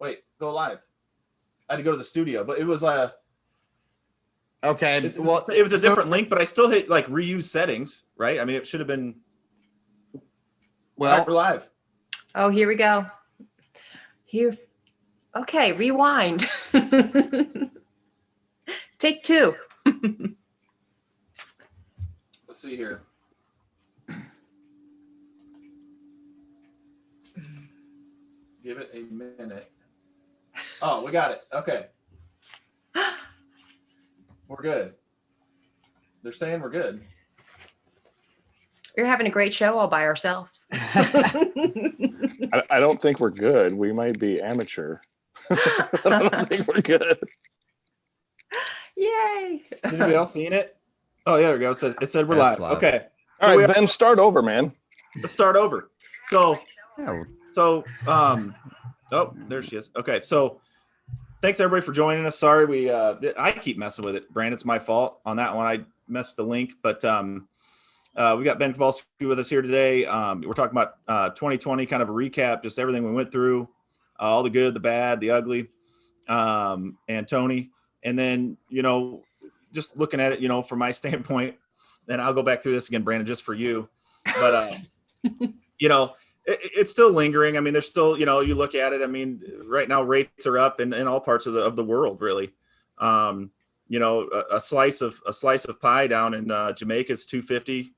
Wait, go live. I had to go to the studio, but it was okay. it was a different link, but I still hit like reuse settings, right? I mean, it should have been. Well, right, we're live. Oh, here we go. Here. Okay, rewind. Take two. Let's see here. Give it a minute. Oh, we got it. Okay. We're good. They're saying we're good. We're having a great show all by ourselves. I don't think we're good. We might be amateur. I don't think we're good. Yay. Anybody else seeing it? Oh, yeah, there we go. It said we're live. Okay. All right, Ben, start over, man. Let's start over. So, Yeah. oh, there she is. Okay, so thanks everybody for joining us. Sorry, I keep messing with it, Brandon. It's my fault on that one. I messed with the link, but we got Ben Kowalski with us here today. We're talking about 2020, kind of a recap, just everything we went through, all the good, the bad, the ugly, and Tony. And then, just looking at it, from my standpoint, and I'll go back through this again, Brandon, just for you. But, it's still lingering. I mean, there's still, you look at it. I mean, right now rates are up in all parts of the world, really. A slice of pie down in Jamaica is $2.50.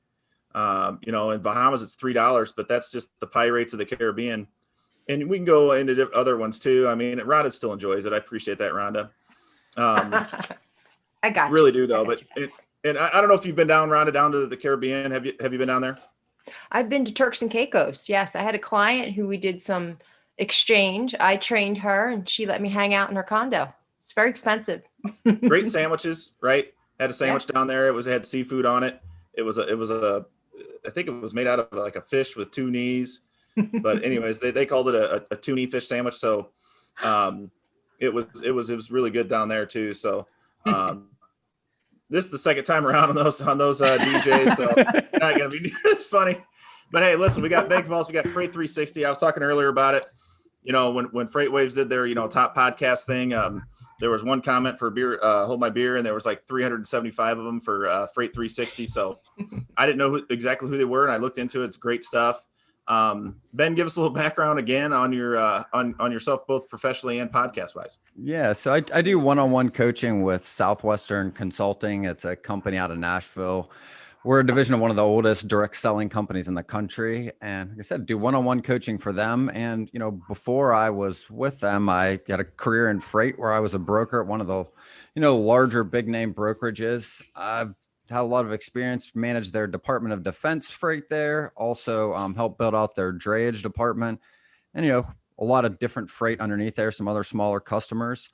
In Bahamas it's $3, but that's just the pie rates of the Caribbean. And we can go into other ones too. I mean, Rhonda still enjoys it. I appreciate that, Rhonda. I got really you. do though. But and I don't know if you've been down, Rhonda, down to the Caribbean. Have you been down there? I've been to Turks and Caicos. Yes, I had a client who we did some exchange. I trained her and she let me hang out in her condo. It's very expensive. Great sandwiches, right? Had a sandwich down there. It had seafood on it. It was I think it was made out of like a fish with two knees. But anyways, they called it a two-knee fish sandwich. So it was really good down there too. So this is the second time around on those DJs. So not gonna be it's funny. But hey, listen, we got Big Falls, we got Freight 360. I was talking earlier about it. When Freight Waves did their top podcast thing, there was one comment for beer, hold my beer, and there was like 375 of them for Freight 360. So I didn't know exactly who they were, and I looked into it. It's great stuff. Ben, give us a little background again on your on yourself, both professionally and podcast wise. Yeah, so I do one-on-one coaching with Southwestern Consulting. It's a company out of Nashville. We're a division of one of the oldest direct selling companies in the country. And like I said, do one-on-one coaching for them. And, before I was with them, I had a career in freight where I was a broker at one of the, larger big name brokerages. I've had a lot of experience, managed their Department of Defense freight there, also helped build out their drayage department and, a lot of different freight underneath there, some other smaller customers.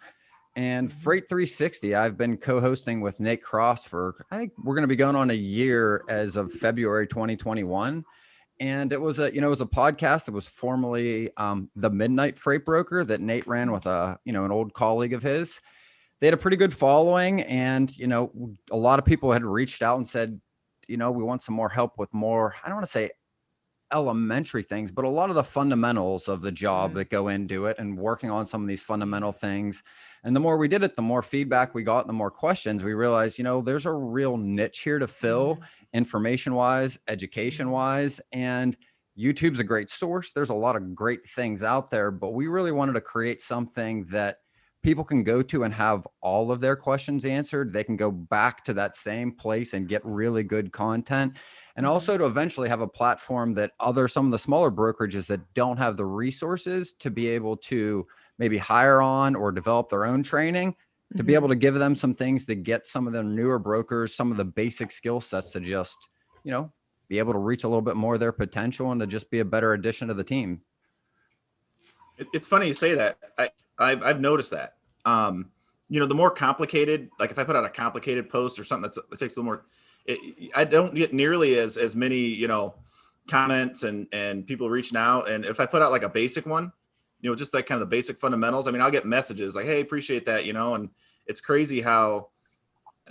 And Freight 360, I've been co-hosting with Nate Cross for, I think we're going to be going on a year as of February 2021. And it was a podcast that was formerly the Midnight Freight Broker that Nate ran with an old colleague of his. They had a pretty good following, and, a lot of people had reached out and said, we want some more help with more, I don't want to say elementary things, but a lot of the fundamentals of the job that go into it and working on some of these fundamental things. And the more we did it, the more feedback we got, and the more questions we realized, there's a real niche here to fill information wise, education wise, and YouTube's a great source. There's a lot of great things out there, but we really wanted to create something that people can go to and have all of their questions answered. They can go back to that same place and get really good content. And also to eventually have a platform that some of the smaller brokerages that don't have the resources to be able to maybe hire on or develop their own training, to be able to give them some things to get some of the newer brokers, some of the basic skill sets to just, be able to reach a little bit more of their potential and to just be a better addition to the team. It's funny you say that. I've noticed that. The more complicated, like if I put out a complicated post or something that takes a little more, I don't get nearly as many, comments and people reaching out. And if I put out like a basic one, just like kind of the basic fundamentals, I mean, I'll get messages like, hey, appreciate that, and it's crazy how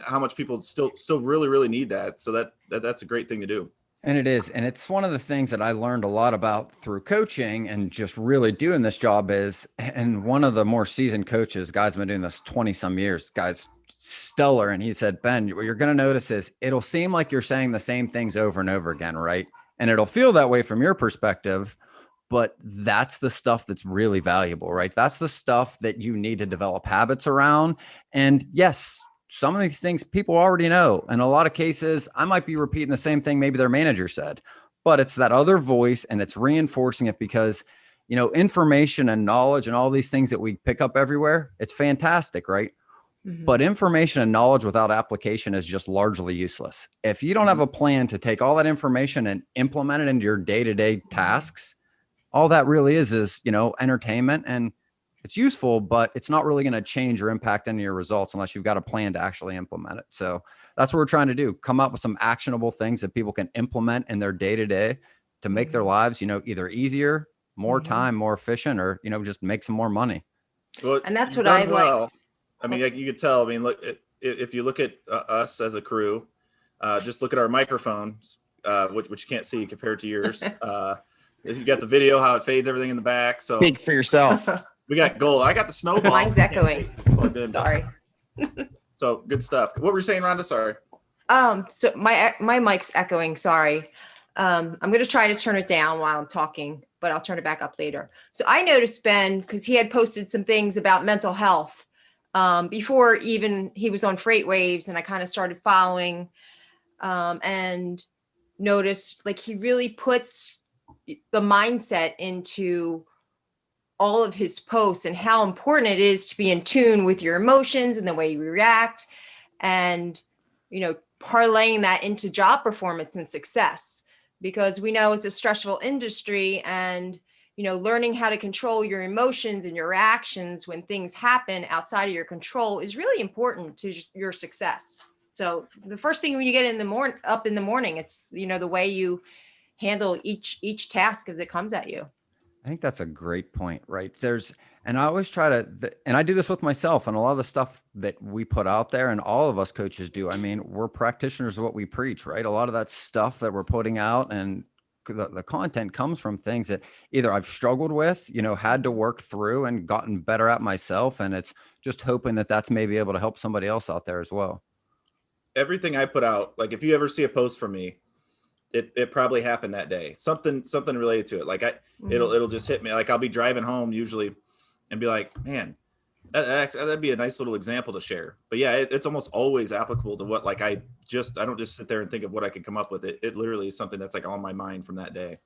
much people still really, really need that. So that's a great thing to do. And it is. And it's one of the things that I learned a lot about through coaching and just really doing this job is, and one of the more seasoned coaches, guy's been doing this 20 some years, guy's stellar. And he said, Ben, what you're going to notice is it'll seem like you're saying the same things over and over again, right? And it'll feel that way from your perspective, but that's the stuff that's really valuable, right? That's the stuff that you need to develop habits around. And yes, some of these things people already know. In a lot of cases, I might be repeating the same thing maybe their manager said, but it's that other voice and it's reinforcing it because, you know, information and knowledge and all these things that we pick up everywhere, it's fantastic, right? Mhm. But information and knowledge without application is just largely useless. If you don't have a plan to take all that information and implement it into your day-to-day tasks, all that really is, you know, entertainment, and it's useful, but it's not really going to change or impact any of your results unless you've got a plan to actually implement it. So that's what we're trying to do. Come up with some actionable things that people can implement in their day-to-day to make their lives, you know, either easier, more time, more efficient, or, you know, just make some more money. Well, And that's you've what I done like. well. I mean, you could tell. I mean, look, if you look at us as a crew, just look at our microphones, which you can't see compared to yours. You got the video, how it fades everything in the back. So Speak for yourself. we got gold. I got the snowball. Mine's You can't echoing. see it. It's plugged in, but- Sorry. So good stuff. What were you saying, Rhonda? Sorry. So my mic's echoing. Sorry. I'm going to try to turn it down while I'm talking, but I'll turn it back up later. So I noticed Ben, because he had posted some things about mental health before even he was on Freight Waves, and I kind of started following and noticed like he really puts the mindset into all of his posts and how important it is to be in tune with your emotions and the way you react, and, you know, parlaying that into job performance and success, because we know it's a stressful industry, and, you know, learning how to control your emotions and your reactions when things happen outside of your control is really important to just your success. So the first thing when you get in the morning, up in the morning, it's, you know, the way you handle each task as it comes at you. I think that's a great point, right? And I always try to, and I do this with myself and a lot of the stuff that we put out there and all of us coaches do. I mean, we're practitioners of what we preach, right? A lot of that stuff that we're putting out and the content comes from things that either I've struggled with, you know, had to work through and gotten better at myself. And it's just hoping that that's maybe able to help somebody else out there as well. Everything I put out, like if you ever see a post from me, it probably happened that day. Something related to it. Like it'll just hit me. Like I'll be driving home usually and be like, man, that'd be a nice little example to share. But yeah, it's almost always applicable to what, like I don't just sit there and think of what I could come up with. It literally is something that's like on my mind from that day.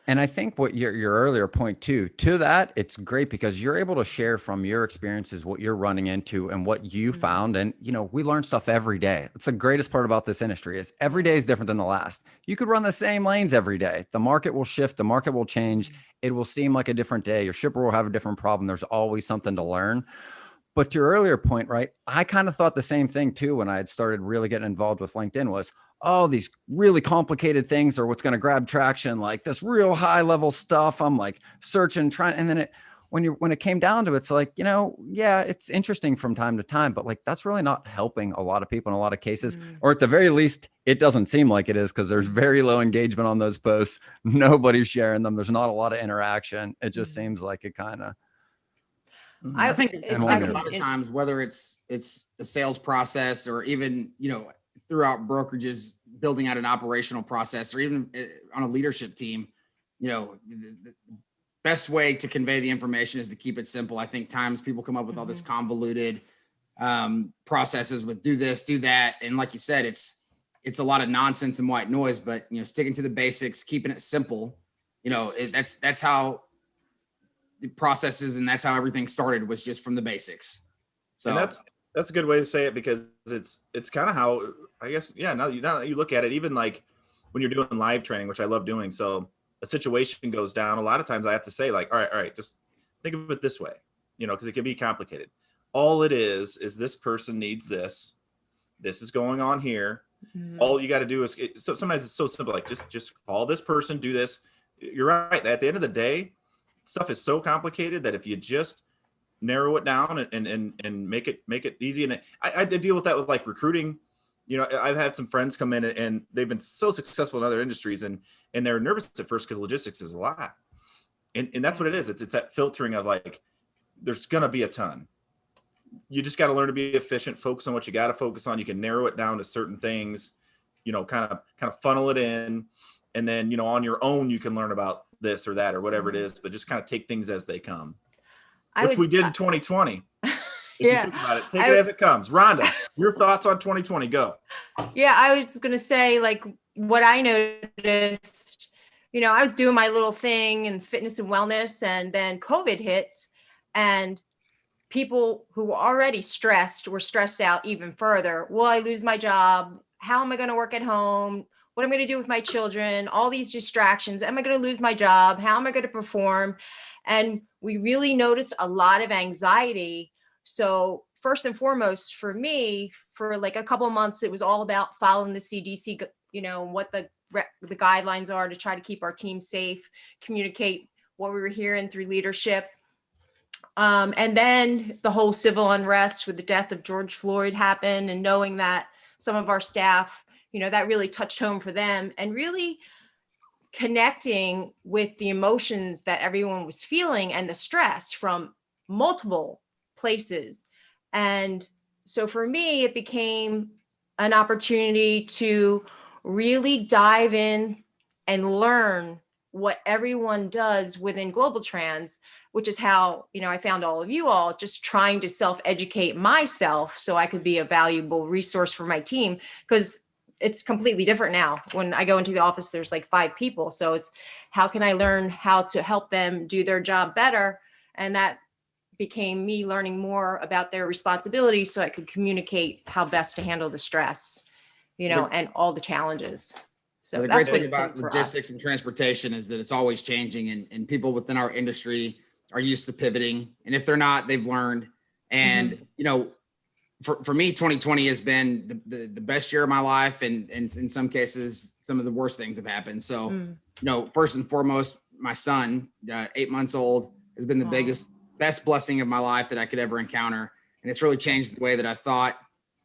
And I think what your earlier point too, to that, it's great because you're able to share from your experiences, what you're running into and what you found. And, you know, we learn stuff every day. It's the greatest part about this industry is every day is different than the last. You could run the same lanes every day. The market will shift. The market will change. It will seem like a different day. Your shipper will have a different problem. There's always something to learn. But to your earlier point, right? I kind of thought the same thing too when I had started really getting involved with LinkedIn was, oh, these really complicated things are what's going to grab traction, like this real high level stuff. I'm like searching, trying, and then when it came down to it, it's like, you know, yeah, it's interesting from time to time, but like that's really not helping a lot of people in a lot of cases, or at the very least, it doesn't seem like it is because there's very low engagement on those posts. Nobody's sharing them. There's not a lot of interaction. It just seems like it kind of. I think a And lot of times, whether it's a sales process or even, you know, throughout brokerages, building out an operational process or even on a leadership team, you know, the best way to convey the information is to keep it simple. I think times people come up with all this convoluted processes with do this, do that. And like you said, it's a lot of nonsense and white noise, but, you know, sticking to the basics, keeping it simple, you know, that's how the processes and that's how everything started, was just from the basics. So and that's a good way to say it, because it's kind of how, I guess, yeah, now that you look at it, even like when you're doing live training, which I love doing. So a situation goes down. A lot of times I have to say like, all right, just think of it this way, you know, because it can be complicated. All it is this person needs this. This is going on here. All you got to do is, so sometimes it's so simple, like just call this person, do this. You're right. At the end of the day, stuff is so complicated that if you just narrow it down and make it easy. And I deal with that with like recruiting You know, I've had some friends come in and they've been so successful in other industries, and they're nervous at first because logistics is a lot. And that's what it is. It's that filtering of like, there's going to be a ton. You just got to learn to be efficient, focus on what you got to focus on. You can narrow it down to certain things, you know, kind of funnel it in. And then, you know, on your own, you can learn about this or that or whatever it is, but just kind of take things as they come, which we did in 2020. If you think about it, take it as it comes. Rhonda, your thoughts on 2020, go. Yeah, I was going to say, like, what I noticed, you know, I was doing my little thing in fitness and wellness, and then COVID hit, and people who were already stressed were stressed out even further. Will I lose my job? How am I going to work at home? What am I going to do with my children? All these distractions. Am I going to lose my job? How am I going to perform? And we really noticed a lot of anxiety. So first and foremost, for me, for like a couple of months, it was all about following the CDC, you know, what the guidelines are to try to keep our team safe, communicate what we were hearing through leadership. And then the whole civil unrest with the death of George Floyd happened, and knowing that some of our staff, you know, that really touched home for them, and really connecting with the emotions that everyone was feeling and the stress from multiple places. And so for me, it became an opportunity to really dive in and learn what everyone does within Global Trans, which is how, you know, I found all of you all, just trying to self-educate myself so I could be a valuable resource for my team, because it's completely different now. When I go into the office, there's like 5 people. So it's how can I learn how to help them do their job better? And that became me learning more about their responsibilities so I could communicate how best to handle the stress, you know, and all the challenges. So the great thing about logistics and transportation is that it's always changing, and people within our industry are used to pivoting. And if they're not, they've learned. And, you know, for me, 2020 has been the best year of my life. And in some cases, some of the worst things have happened. So, you know, first and foremost, my son, 8 months old, has been the best blessing of my life that I could ever encounter. And it's really changed the way that I thought.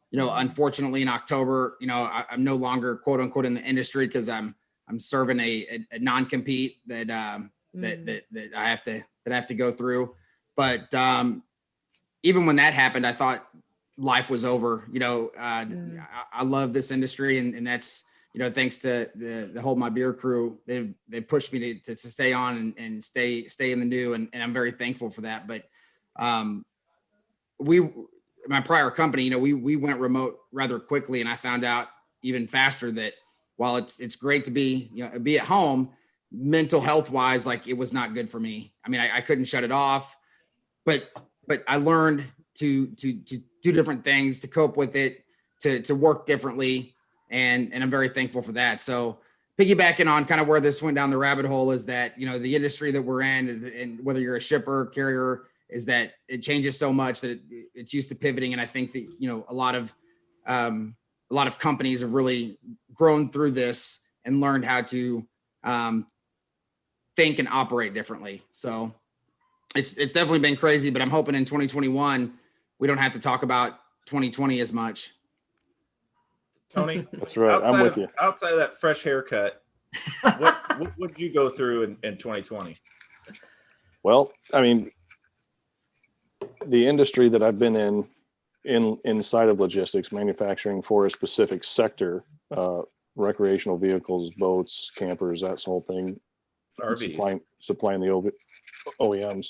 You know, unfortunately in October, you know, I'm no longer quote unquote in the industry because I'm serving a non-compete that I have to go through. But even when that happened, I thought life was over. You know, I love this industry, and that's, you know, thanks to the Hold My Beer crew. They pushed me to stay on and stay in the new, and I'm very thankful for that. But my prior company, you know, we went remote rather quickly, and I found out even faster that while it's great to be at home, mental health wise, like, it was not good for me. I mean, I couldn't shut it off, but I learned to do different things, to cope with it, to work differently. And I'm very thankful for that. So piggybacking on kind of where this went down the rabbit hole is that, you know, the industry that we're in, and whether you're a shipper, carrier, is that it changes so much that it's used to pivoting. And I think that, you know, a lot of companies have really grown through this and learned how to think and operate differently. So it's definitely been crazy, but I'm hoping in 2021, we don't have to talk about 2020 as much. Tony, that's right. I'm with you. Outside of that fresh haircut, what did you go through in 2020? Well, I mean, the industry that I've been inside of logistics, manufacturing for a specific sector, recreational vehicles, boats, campers, that whole thing, RVs. supplying the OEMs.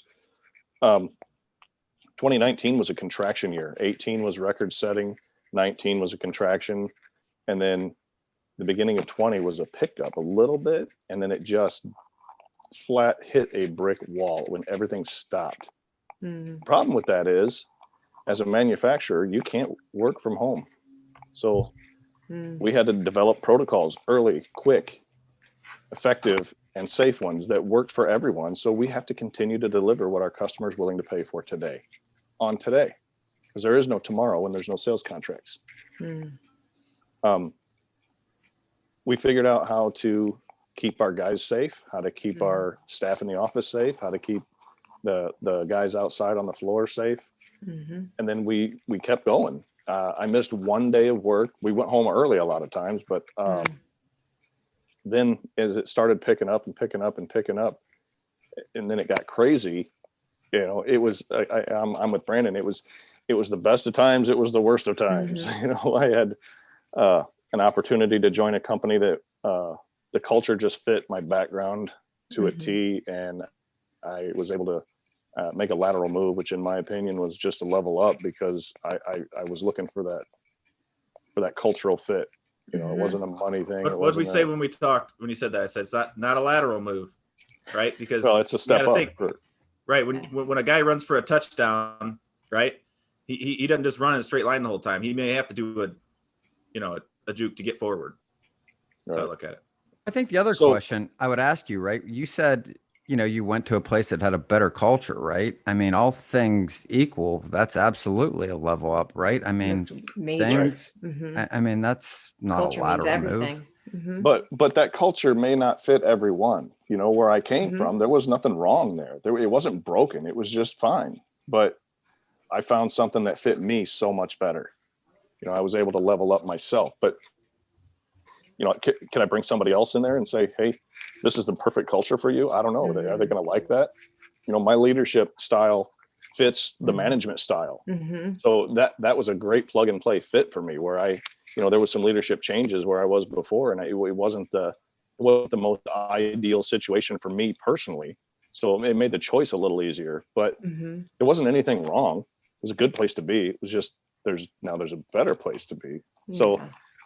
2019 was a contraction year. 18 was record setting. 19 was a contraction. And then the beginning of 20 was a pickup a little bit. And then it just flat hit a brick wall when everything stopped. The problem with that is, as a manufacturer, you can't work from home. So we had to develop protocols early, quick, effective, and safe ones that worked for everyone. So we have to continue to deliver what our customers are willing to pay for today, on today, because there is no tomorrow when there's no sales contracts. We figured out how to keep our guys safe, how to keep our staff in the office safe, how to keep the guys outside on the floor safe. And then we kept going I missed one day of work. We went home early a lot of times, but then as it started picking up and picking up and picking up, and then it got crazy, you know, it was, I'm with Brandon. It was the best of times. It was the worst of times. You know, I had an opportunity to join a company that the culture just fit my background to a T, and I was able to make a lateral move, which in my opinion was just a level up, because I was looking for that cultural fit. You know, it wasn't a money thing. What did we say when we talked, when you said that? I said, it's not a lateral move, right? Because well, it's a step up. Right. When a guy runs for a touchdown, right, he doesn't just run in a straight line the whole time. He may have to do a juke to get forward. That's how I look at it. I think the other question I would ask you, right? You said, you know, you went to a place that had a better culture, right? I mean, all things equal, that's absolutely a level up, right? I mean, I mean, that's not Culture a lateral means move. But that culture may not fit everyone. You know, where I came from, there was nothing wrong there. It wasn't broken. It was just fine. But I found something that fit me so much better. You know, I was able to level up myself. But, you know, can I bring somebody else in there and say, hey, this is the perfect culture for you? I don't know. Are they going to like that? You know, my leadership style fits the management style. So that was a great plug and play fit for me, where you know, there was some leadership changes where I was before, and it wasn't the most ideal situation for me personally. So it made the choice a little easier, but there wasn't anything wrong. It was a good place to be. It was just, there's a better place to be. So,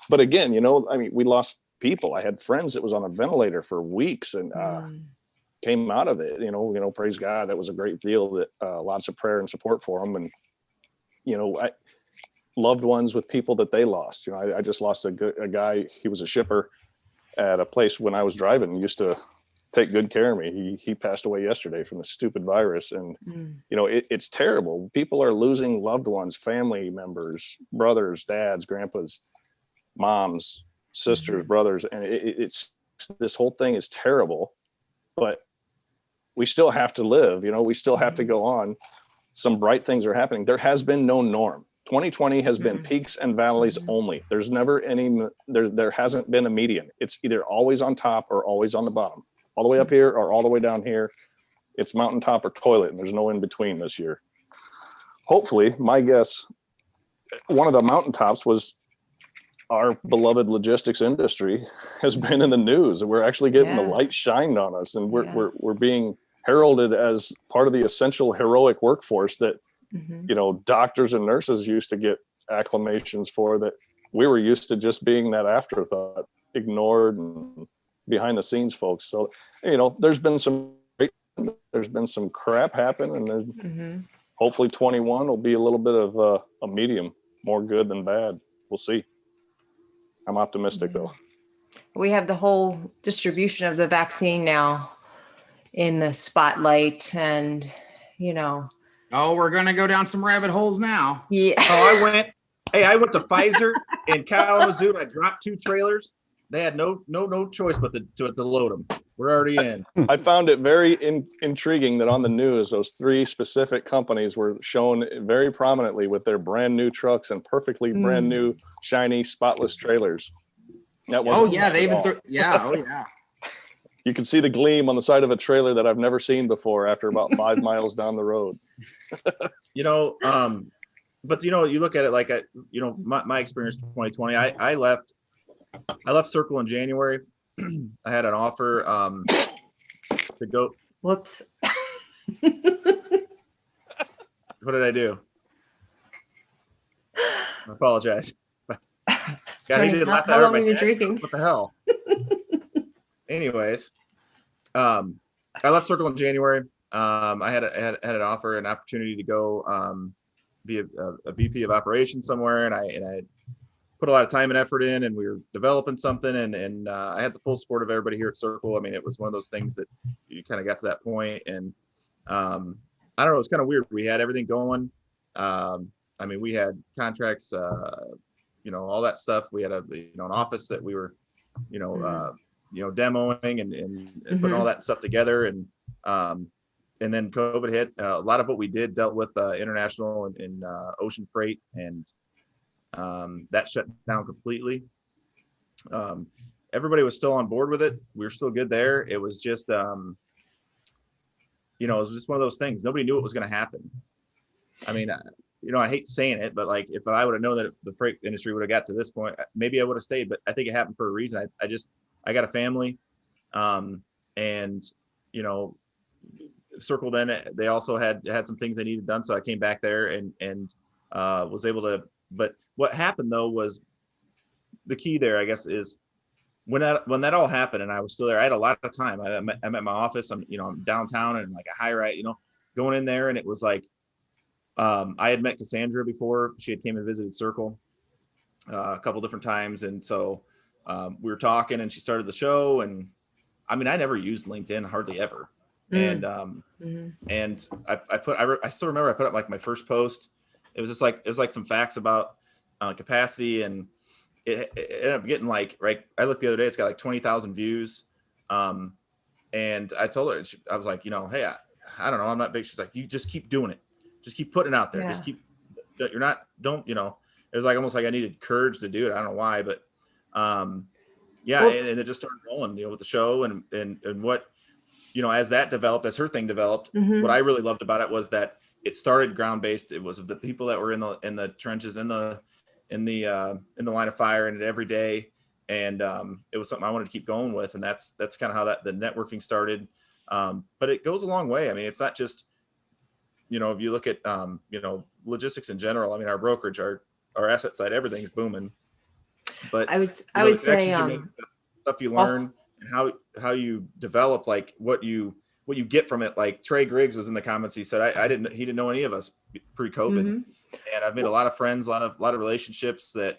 but again, you know, I mean, we lost people. I had friends that was on a ventilator for weeks and came out of it, you know, praise God. That was a great deal, that lots of prayer and support for them. And, you know, loved ones with people that they lost. You know, I just lost a guy. He was a shipper at a place when I was driving, used to take good care of me. He passed away yesterday from a stupid virus. And, you know, it's terrible. People are losing loved ones, family members, brothers, dads, grandpas, moms, sisters, brothers. And it's this whole thing is terrible, but we still have to live, you know, we still have to go on. Some bright things are happening. There has been no norm. 2020 has been peaks and valleys only. There's never there hasn't been a median. It's either always on top or always on the bottom, all the way up here or all the way down here. It's mountaintop or toilet, and there's no in between this year. Hopefully, my guess, one of the mountaintops was our beloved logistics industry has been in the news, and we're actually getting the light shined on us, and we're being heralded as part of the essential heroic workforce that, you know, doctors and nurses used to get acclamations for, that we were used to just being that afterthought, ignored and behind the scenes folks. So, you know, there's been some crap happen, and there's hopefully 21 will be a little bit of a medium, more good than bad. We'll see. I'm optimistic though. We have the whole distribution of the vaccine now in the spotlight, and, you know. Oh, we're going to go down some rabbit holes now. Yeah. Oh, I went to Pfizer in Kalamazoo. I dropped 2 trailers. They had no choice but to load them. We're already in. I found it very intriguing that on the news, those 3 specific companies were shown very prominently with their brand new trucks and perfectly brand new, shiny, spotless trailers. That oh yeah, they even oh yeah. You can see the gleam on the side of a trailer that I've never seen before after about 5 miles down the road. You know, but you know, you look at it like, you know, my experience 2020, I left Circle in January. I had an offer to go. Whoops. What did I do? I apologize. God, he didn't laugh at How long have you been drinking? What the hell? Anyways, I left Circle in January. I had an offer, an opportunity to go be a VP of operations somewhere, and I put a lot of time and effort in, and we were developing something, and I had the full support of everybody here at Circle. I mean, it was one of those things that you kind of got to that point, and I don't know, it was kind of weird. We had everything going. I mean, we had contracts, you know, all that stuff. We had an office that we were, demoing and putting all that stuff together, and then COVID hit. A lot of what we did dealt with international and ocean freight, and That shut down completely. Everybody was still on board with it. We were still good there. It was just, it was just one of those things. Nobody knew what was going to happen. I mean, I hate saying it, but like, if I would have known that the freight industry would have got to this point, maybe I would have stayed, but I think it happened for a reason. I got a family, and, Circle then, they also had some things they needed done. So I came back there and was able to, but what happened though was the key there, I guess, is when that all happened and I was still there, I had a lot of time. I'm at my office, I'm downtown and like a high rise, going in there, and it was like, I had met Cassandra before. She had came and visited Circle a couple different times. And so we were talking and she started the show. And I mean, I never used LinkedIn hardly ever. And and I still remember I put up like my first post. It was like some facts about capacity, and it ended up getting like, right, I looked the other day, it's got like 20,000 views. And I told her, I was like, hey, I don't know, I'm not big. She's like, you just keep doing it. Just keep putting it out there. Yeah. Just keep, it was like almost like I needed courage to do it. I don't know why, but and it just started rolling, with the show and what, as that developed, as her thing developed, what I really loved about it was that it started ground-based. It was the people that were in the trenches, in the line of fire, and every day. And it was something I wanted to keep going with. And that's kind of how the networking started. But it goes a long way. I mean, it's not just, if you look at, logistics in general, I mean, our brokerage, our asset side, everything's booming. But I would say stuff you learn and how you develop, like what you get from it. Like Trey Griggs was in the comments. He said, he didn't know any of us pre-COVID. And I've made a lot of friends, a lot of relationships that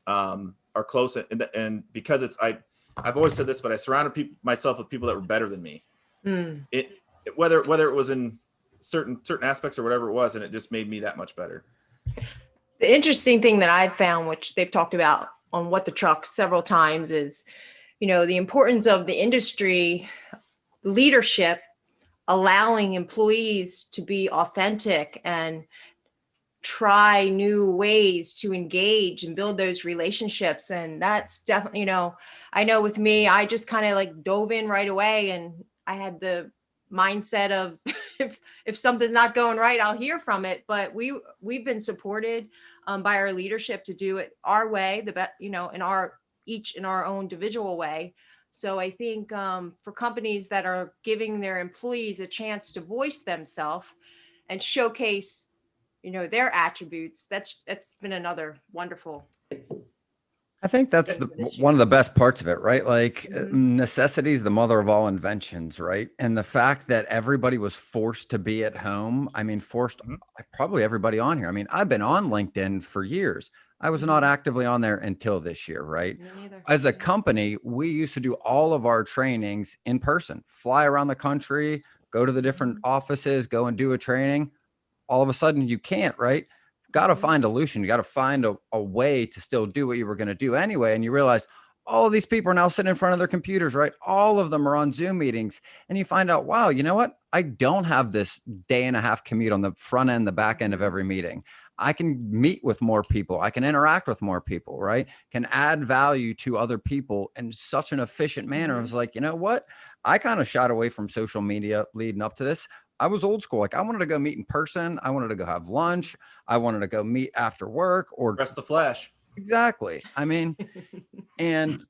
are close. And because I've always said this, but I surrounded myself with people that were better than me. Whether it was in certain aspects or whatever it was, and it just made me that much better. The interesting thing that I've found, which they've talked about on What the Truck several times, is, the importance of the industry leadership, allowing employees to be authentic and try new ways to engage and build those relationships. And that's definitely, I know with me, I just kind of like dove in right away, and I had the mindset of if something's not going right, I'll hear from it. But we've been supported by our leadership to do it our way, each in our own individual way. So I think for companies that are giving their employees a chance to voice themselves and showcase, their attributes, that's been another wonderful. I think that's one of the best parts of it, right? Like necessity is the mother of all inventions, right? And the fact that everybody was forced to be at home, I mean, probably everybody on here. I mean, I've been on LinkedIn for years. I was not actively on there until this year, right? As a company, we used to do all of our trainings in person, fly around the country, go to the different offices, go and do a training. All of a sudden you can't, right? Got to find a solution. You got to find a way to still do what you were going to do anyway. And you realize all of these people are now sitting in front of their computers, right? All of them are on Zoom meetings. And you find out, wow, you know what? I don't have this day and a half commute on the front end, the back end of every meeting. I can meet with more people. I can interact with more people, right? Can add value to other people in such an efficient manner. I was like, you know what? I kind of shied away from social media leading up to this. I was old school. Like I wanted to go meet in person. I wanted to go have lunch. I wanted to go meet after work or press the flash. Exactly. I mean, and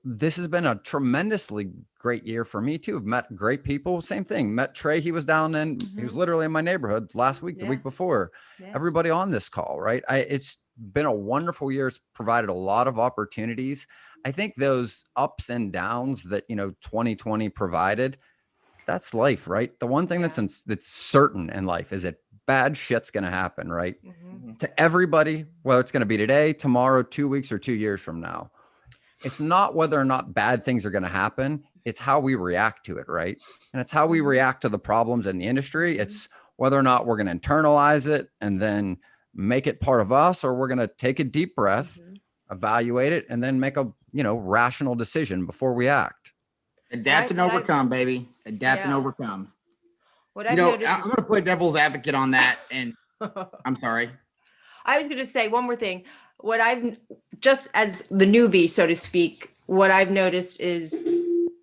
this has been a tremendously great year for me too. I've met great people. Same thing. Met Trey. He was down he was literally in my neighborhood last week, the week before. Everybody on this call, right? It's been a wonderful year. It's provided a lot of opportunities. I think those ups and downs that, 2020 provided, that's life, right? The one thing that's certain in life is that bad shit's going to happen, right? To everybody, whether it's going to be today, tomorrow, 2 weeks, or 2 years from now. It's not whether or not bad things are going to happen. It's how we react to it, right? And it's how we react to the problems in the industry. It's whether or not we're going to internalize it and then make it part of us, or we're going to take a deep breath, evaluate it, and then make a, rational decision before we act. Adapt and overcome, baby. Adapt and overcome. I'm going to play devil's advocate on that. And I'm sorry. I was going to say one more thing. what I've just as the newbie, so to speak, what I've noticed is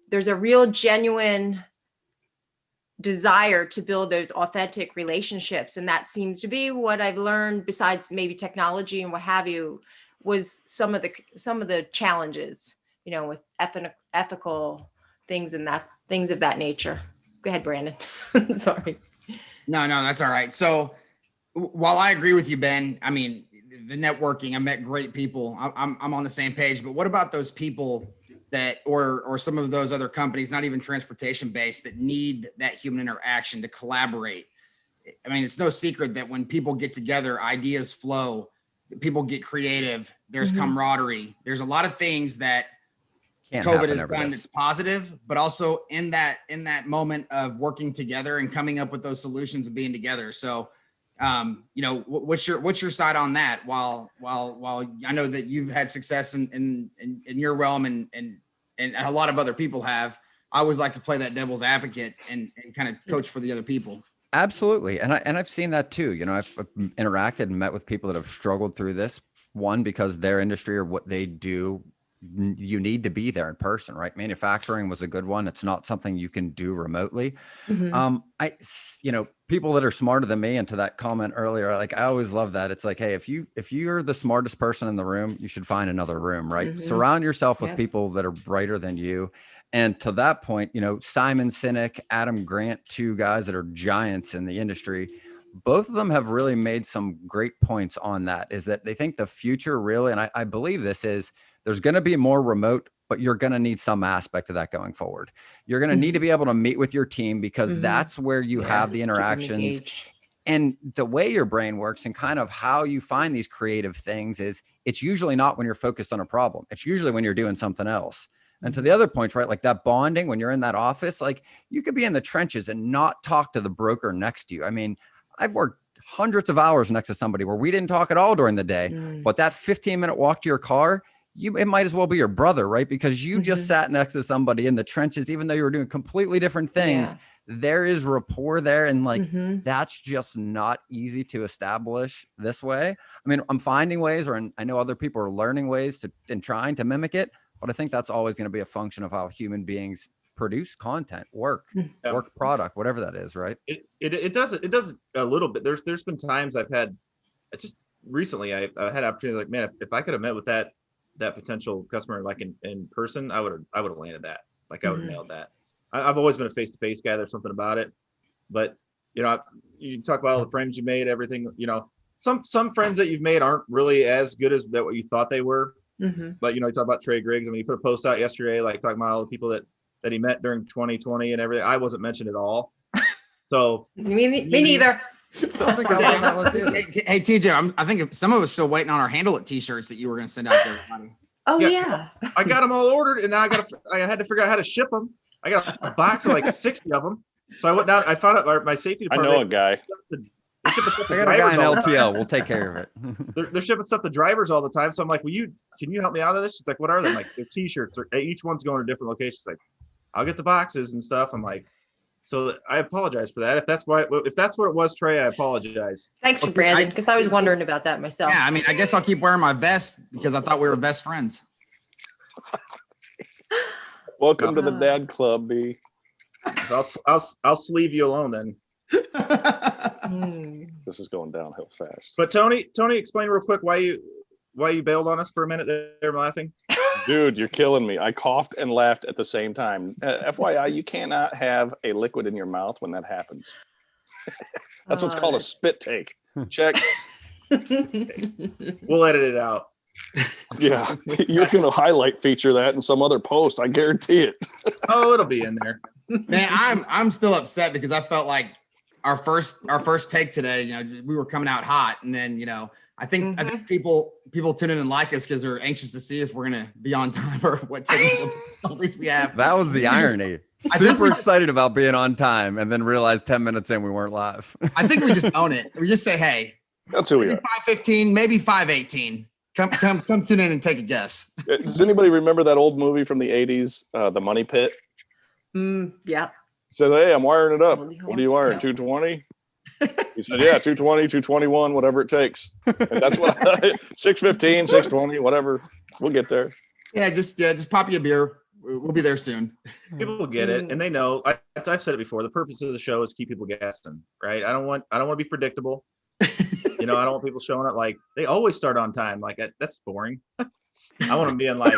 there's a real genuine desire to build those authentic relationships. And that seems to be what I've learned, besides maybe technology and what have you, was some of the challenges, with ethical things and things of that nature. Go ahead, Brandon. Sorry. No, that's all right. So while I agree with you, Ben, I mean, the networking, I met great people. I'm on the same page, but what about those people that, or some of those other companies, not even transportation based, that need that human interaction to collaborate? I mean, it's no secret that when people get together, ideas flow, people get creative, there's camaraderie. There's a lot of things that COVID has done that's positive, but also in that moment of working together and coming up with those solutions and being together. So, what's your side on that? While I know that you've had success in your realm and a lot of other people have, I always like to play that devil's advocate and kind of coach for the other people. Absolutely. And I've seen that too. I've interacted and met with people that have struggled through this. One, because their industry or what they do, you need to be there in person, right? Manufacturing was a good one. It's not something you can do remotely. People that are smarter than me, and to that comment earlier, I always love that. It's like, hey, if you're the smartest person in the room, you should find another room, right? Surround yourself with people that are brighter than you. And to that point, Simon Sinek, Adam Grant, two guys that are giants in the industry, both of them have really made some great points on that, is that they think the future really, and I believe this is, there's going to be more remote, but you're going to need some aspect of that going forward. You're going to need to be able to meet with your team, because that's where you have the interactions. And the way your brain works and kind of how you find these creative things is, it's usually not when you're focused on a problem. It's usually when you're doing something else. And to the other points, right? Like that bonding, when you're in that office, like you could be in the trenches and not talk to the broker next to you. I mean, I've worked hundreds of hours next to somebody where we didn't talk at all during the day, but that 15-minute walk to your car, it might as well be your brother, right? Because you just sat next to somebody in the trenches, even though you were doing completely different things. There is rapport there. And that's just not easy to establish this way. I mean, I'm finding ways, or I know other people are learning ways and trying to mimic it, but I think that's always going to be a function of how human beings produce content, work product, whatever that is, right? It does a little bit. There's been times I've had, just recently I had opportunities like, man, if I could have met with that potential customer like in person, I would have landed that. Like I would have nailed that. I've always been a face-to-face guy. There's something about it. But you talk about all the friends you made, everything. Some friends that you've made aren't really as good as what you thought they were. But you talk about Trey Griggs. I mean, he put a post out yesterday, like talking about all the people that he met during 2020 and everything. I wasn't mentioned at all. So me neither. Hey TJ, I think some of us still waiting on our Handle It t-shirts that you were going to send out to everybody. Oh yeah. I got them all ordered, and now I had to figure out how to ship them. I got a box of like 60 of them. So I went down. I found out my safety department. I know a guy. I got a guy in LTL. We'll take care of it. They're shipping stuff to drivers all the time. So I'm like, can you help me out of this? She's like, what are they? I'm like, they're t-shirts. Each one's going to different locations. Like, I'll get the boxes and stuff. I'm like, so I apologize for that. If that's what it was, Trey, I apologize. Thanks for Brandon, because I was wondering about that myself. Yeah, I mean, I guess I'll keep wearing my vest because I thought we were best friends. Welcome to the Dad Club, B. I'll sleeve you alone then. This is going downhill fast. But Tony, explain real quick why you bailed on us for a minute there, laughing. Dude, you're killing me. I coughed and laughed at the same time. FYI, you cannot have a liquid in your mouth when that happens. That's what's called a spit take. Check. We'll edit it out. Yeah, you're going to highlight feature that in some other post. I guarantee it. Oh, it'll be in there. Man, I'm still upset because I felt like our first take today, we were coming out hot, and then I think people tune in and like us because they're anxious to see if we're gonna be on time or what technical difficulties we have. That was the irony. Super excited about being on time, and then realized 10 minutes in we weren't live. I think we just own it. We just say, hey, that's who we are. 5:15, maybe 5:18. Come tune in and take a guess. Does anybody remember that old movie from the 80s, The Money Pit? Yeah. Says, hey, I'm wiring it up. What are you wiring? 220? He said, yeah, 220, 221, whatever it takes. And that's what 615, 620, whatever. We'll get there. Yeah, just pop you a beer. We'll be there soon. People get it, and they know. I've said it before. The purpose of the show is keep people guessing, right? I don't want to be predictable. I don't want people showing up like they always start on time. Like that's boring. I want to be in like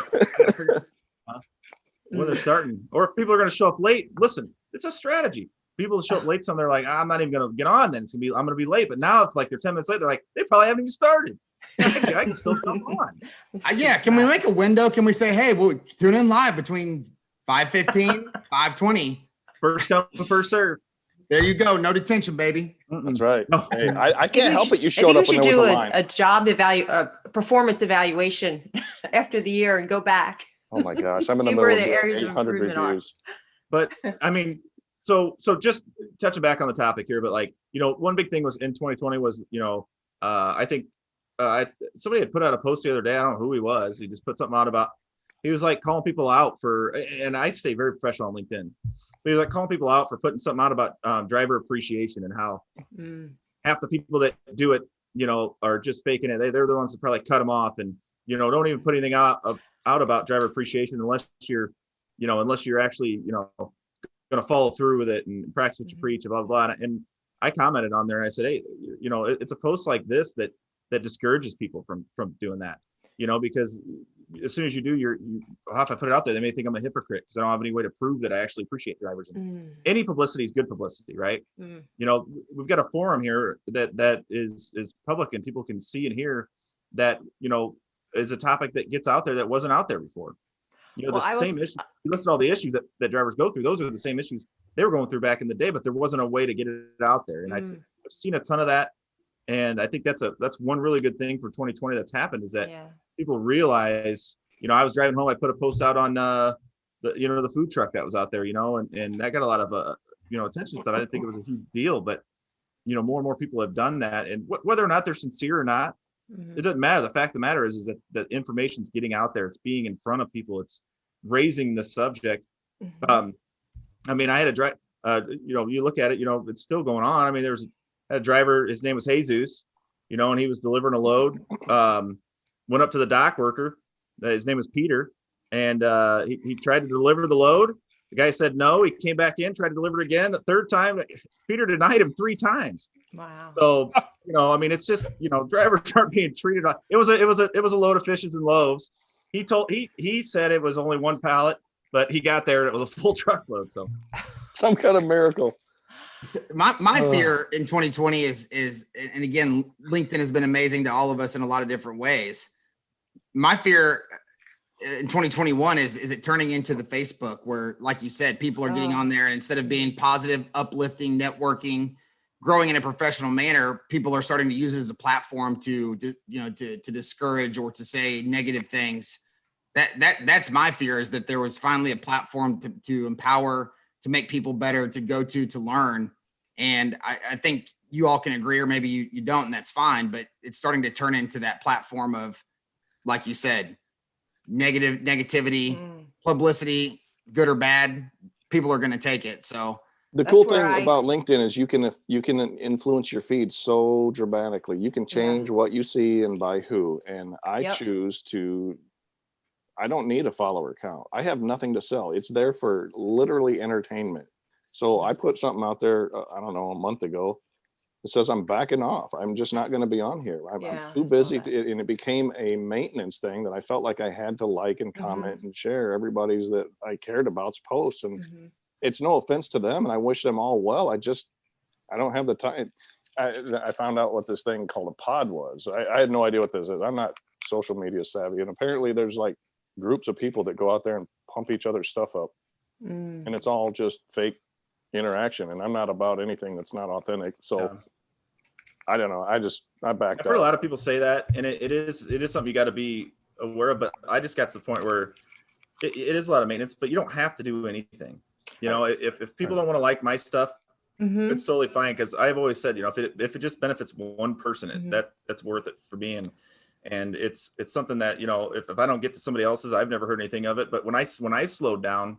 when they're starting, or if people are going to show up late. Listen, it's a strategy. People that show up late, some they're like, I'm not even going to get on. Then I'm going to be late. But now, if like they're 10 minutes late, they're like, they probably haven't even started. I can still come on. Yeah, can we make a window? Can we say, hey, we'll tune in live between 5:15, 5:20? First come, first serve. There you go. No detention, baby. That's right. Hey, I can't help it. You showed up when there was a line. A job performance evaluation after the year and go back. Oh my gosh, I'm in the See middle where of the areas of 800 improvement are. reviews. But I mean, so just touching back on the topic here, but like, one big thing was in 2020 was, I think somebody had put out a post the other day. I don't know who he was. He just put something out about, he was like calling people out for, and I stay very professional on LinkedIn, but he was like calling people out for putting something out about driver appreciation and how half the people that do it, are just faking it. They're the ones that probably cut them off and, don't even put anything out about driver appreciation unless you're actually, going to follow through with it and practice what you preach, blah, blah, blah. And I commented on there and I said, hey, it's a post like this that discourages people from doing that, because as soon as you do, if I put it out there, they may think I'm a hypocrite because I don't have any way to prove that I actually appreciate drivers. Any publicity is good publicity, right? We've got a forum here that is public and people can see and hear that, is a topic that gets out there that wasn't out there before. Same issue. You listed all the issues that drivers go through. Those are the same issues they were going through back in the day, but there wasn't a way to get it out there. And I've seen a ton of that. And I think that's one really good thing for 2020 that's happened is that people realize, I was driving home, I put a post out on the food truck that was out there, and that got a lot of attention stuff. I didn't think it was a huge deal, but more and more people have done that. And whether or not they're sincere or not, it doesn't matter. The fact of the matter is that the information's getting out there. It's being in front of people. It's raising the subject. I mean, I had a drive, you look at it, it's still going on. I mean, there was a driver, his name was Jesus, and he was delivering a load, went up to the dock worker. His name was Peter. And he tried to deliver the load. The guy said no. He came back in, tried to deliver it again. The third time, Peter denied him 3 times. Wow. So, I mean, it's just, drivers aren't being treated. It was a load of fishes and loaves. He said it was only 1 pallet, but he got there and it was a full truckload. So some kind of miracle. My fear in 2020 is, and again, LinkedIn has been amazing to all of us in a lot of different ways. My fear in 2021 is it turning into the Facebook where, like you said, people are getting on there and instead of being positive, uplifting, networking, growing in a professional manner, people are starting to use it as a platform to discourage or to say negative things. That's my fear, is that there was finally a platform to empower, to make people better, to go to learn. And I think you all can agree, or maybe you don't, and that's fine, but it's starting to turn into that platform of, like you said, negativity, publicity, good or bad, people are going to take it. So the cool thing about LinkedIn is you can influence your feed so dramatically. You can change what you see and by who. And I choose to, I don't need a follower count. I have nothing to sell. It's there for literally entertainment. So I put something out there, I don't know, a month ago. It says I'm backing off. I'm just not going to be on here. I'm too busy. And it became a maintenance thing that I felt like I had to like and comment and share everybody's that I cared about's posts. And it's no offense to them, and I wish them all well. I don't have the time. I found out what this thing called a pod was. I had no idea what this is. I'm not social media savvy. And apparently there's like groups of people that go out there and pump each other's stuff up. And it's all just fake interaction. And I'm not about anything that's not authentic. So I don't know. I backed up. I've heard a lot of people say that, and it is something you got to be aware of. But I just got to the point where it is a lot of maintenance, but you don't have to do anything. If people don't want to like my stuff, it's totally fine. Because I've always said, if it just benefits one person, that's worth it for me. And it's something that, if I don't get to somebody else's, I've never heard anything of it. But when I slowed down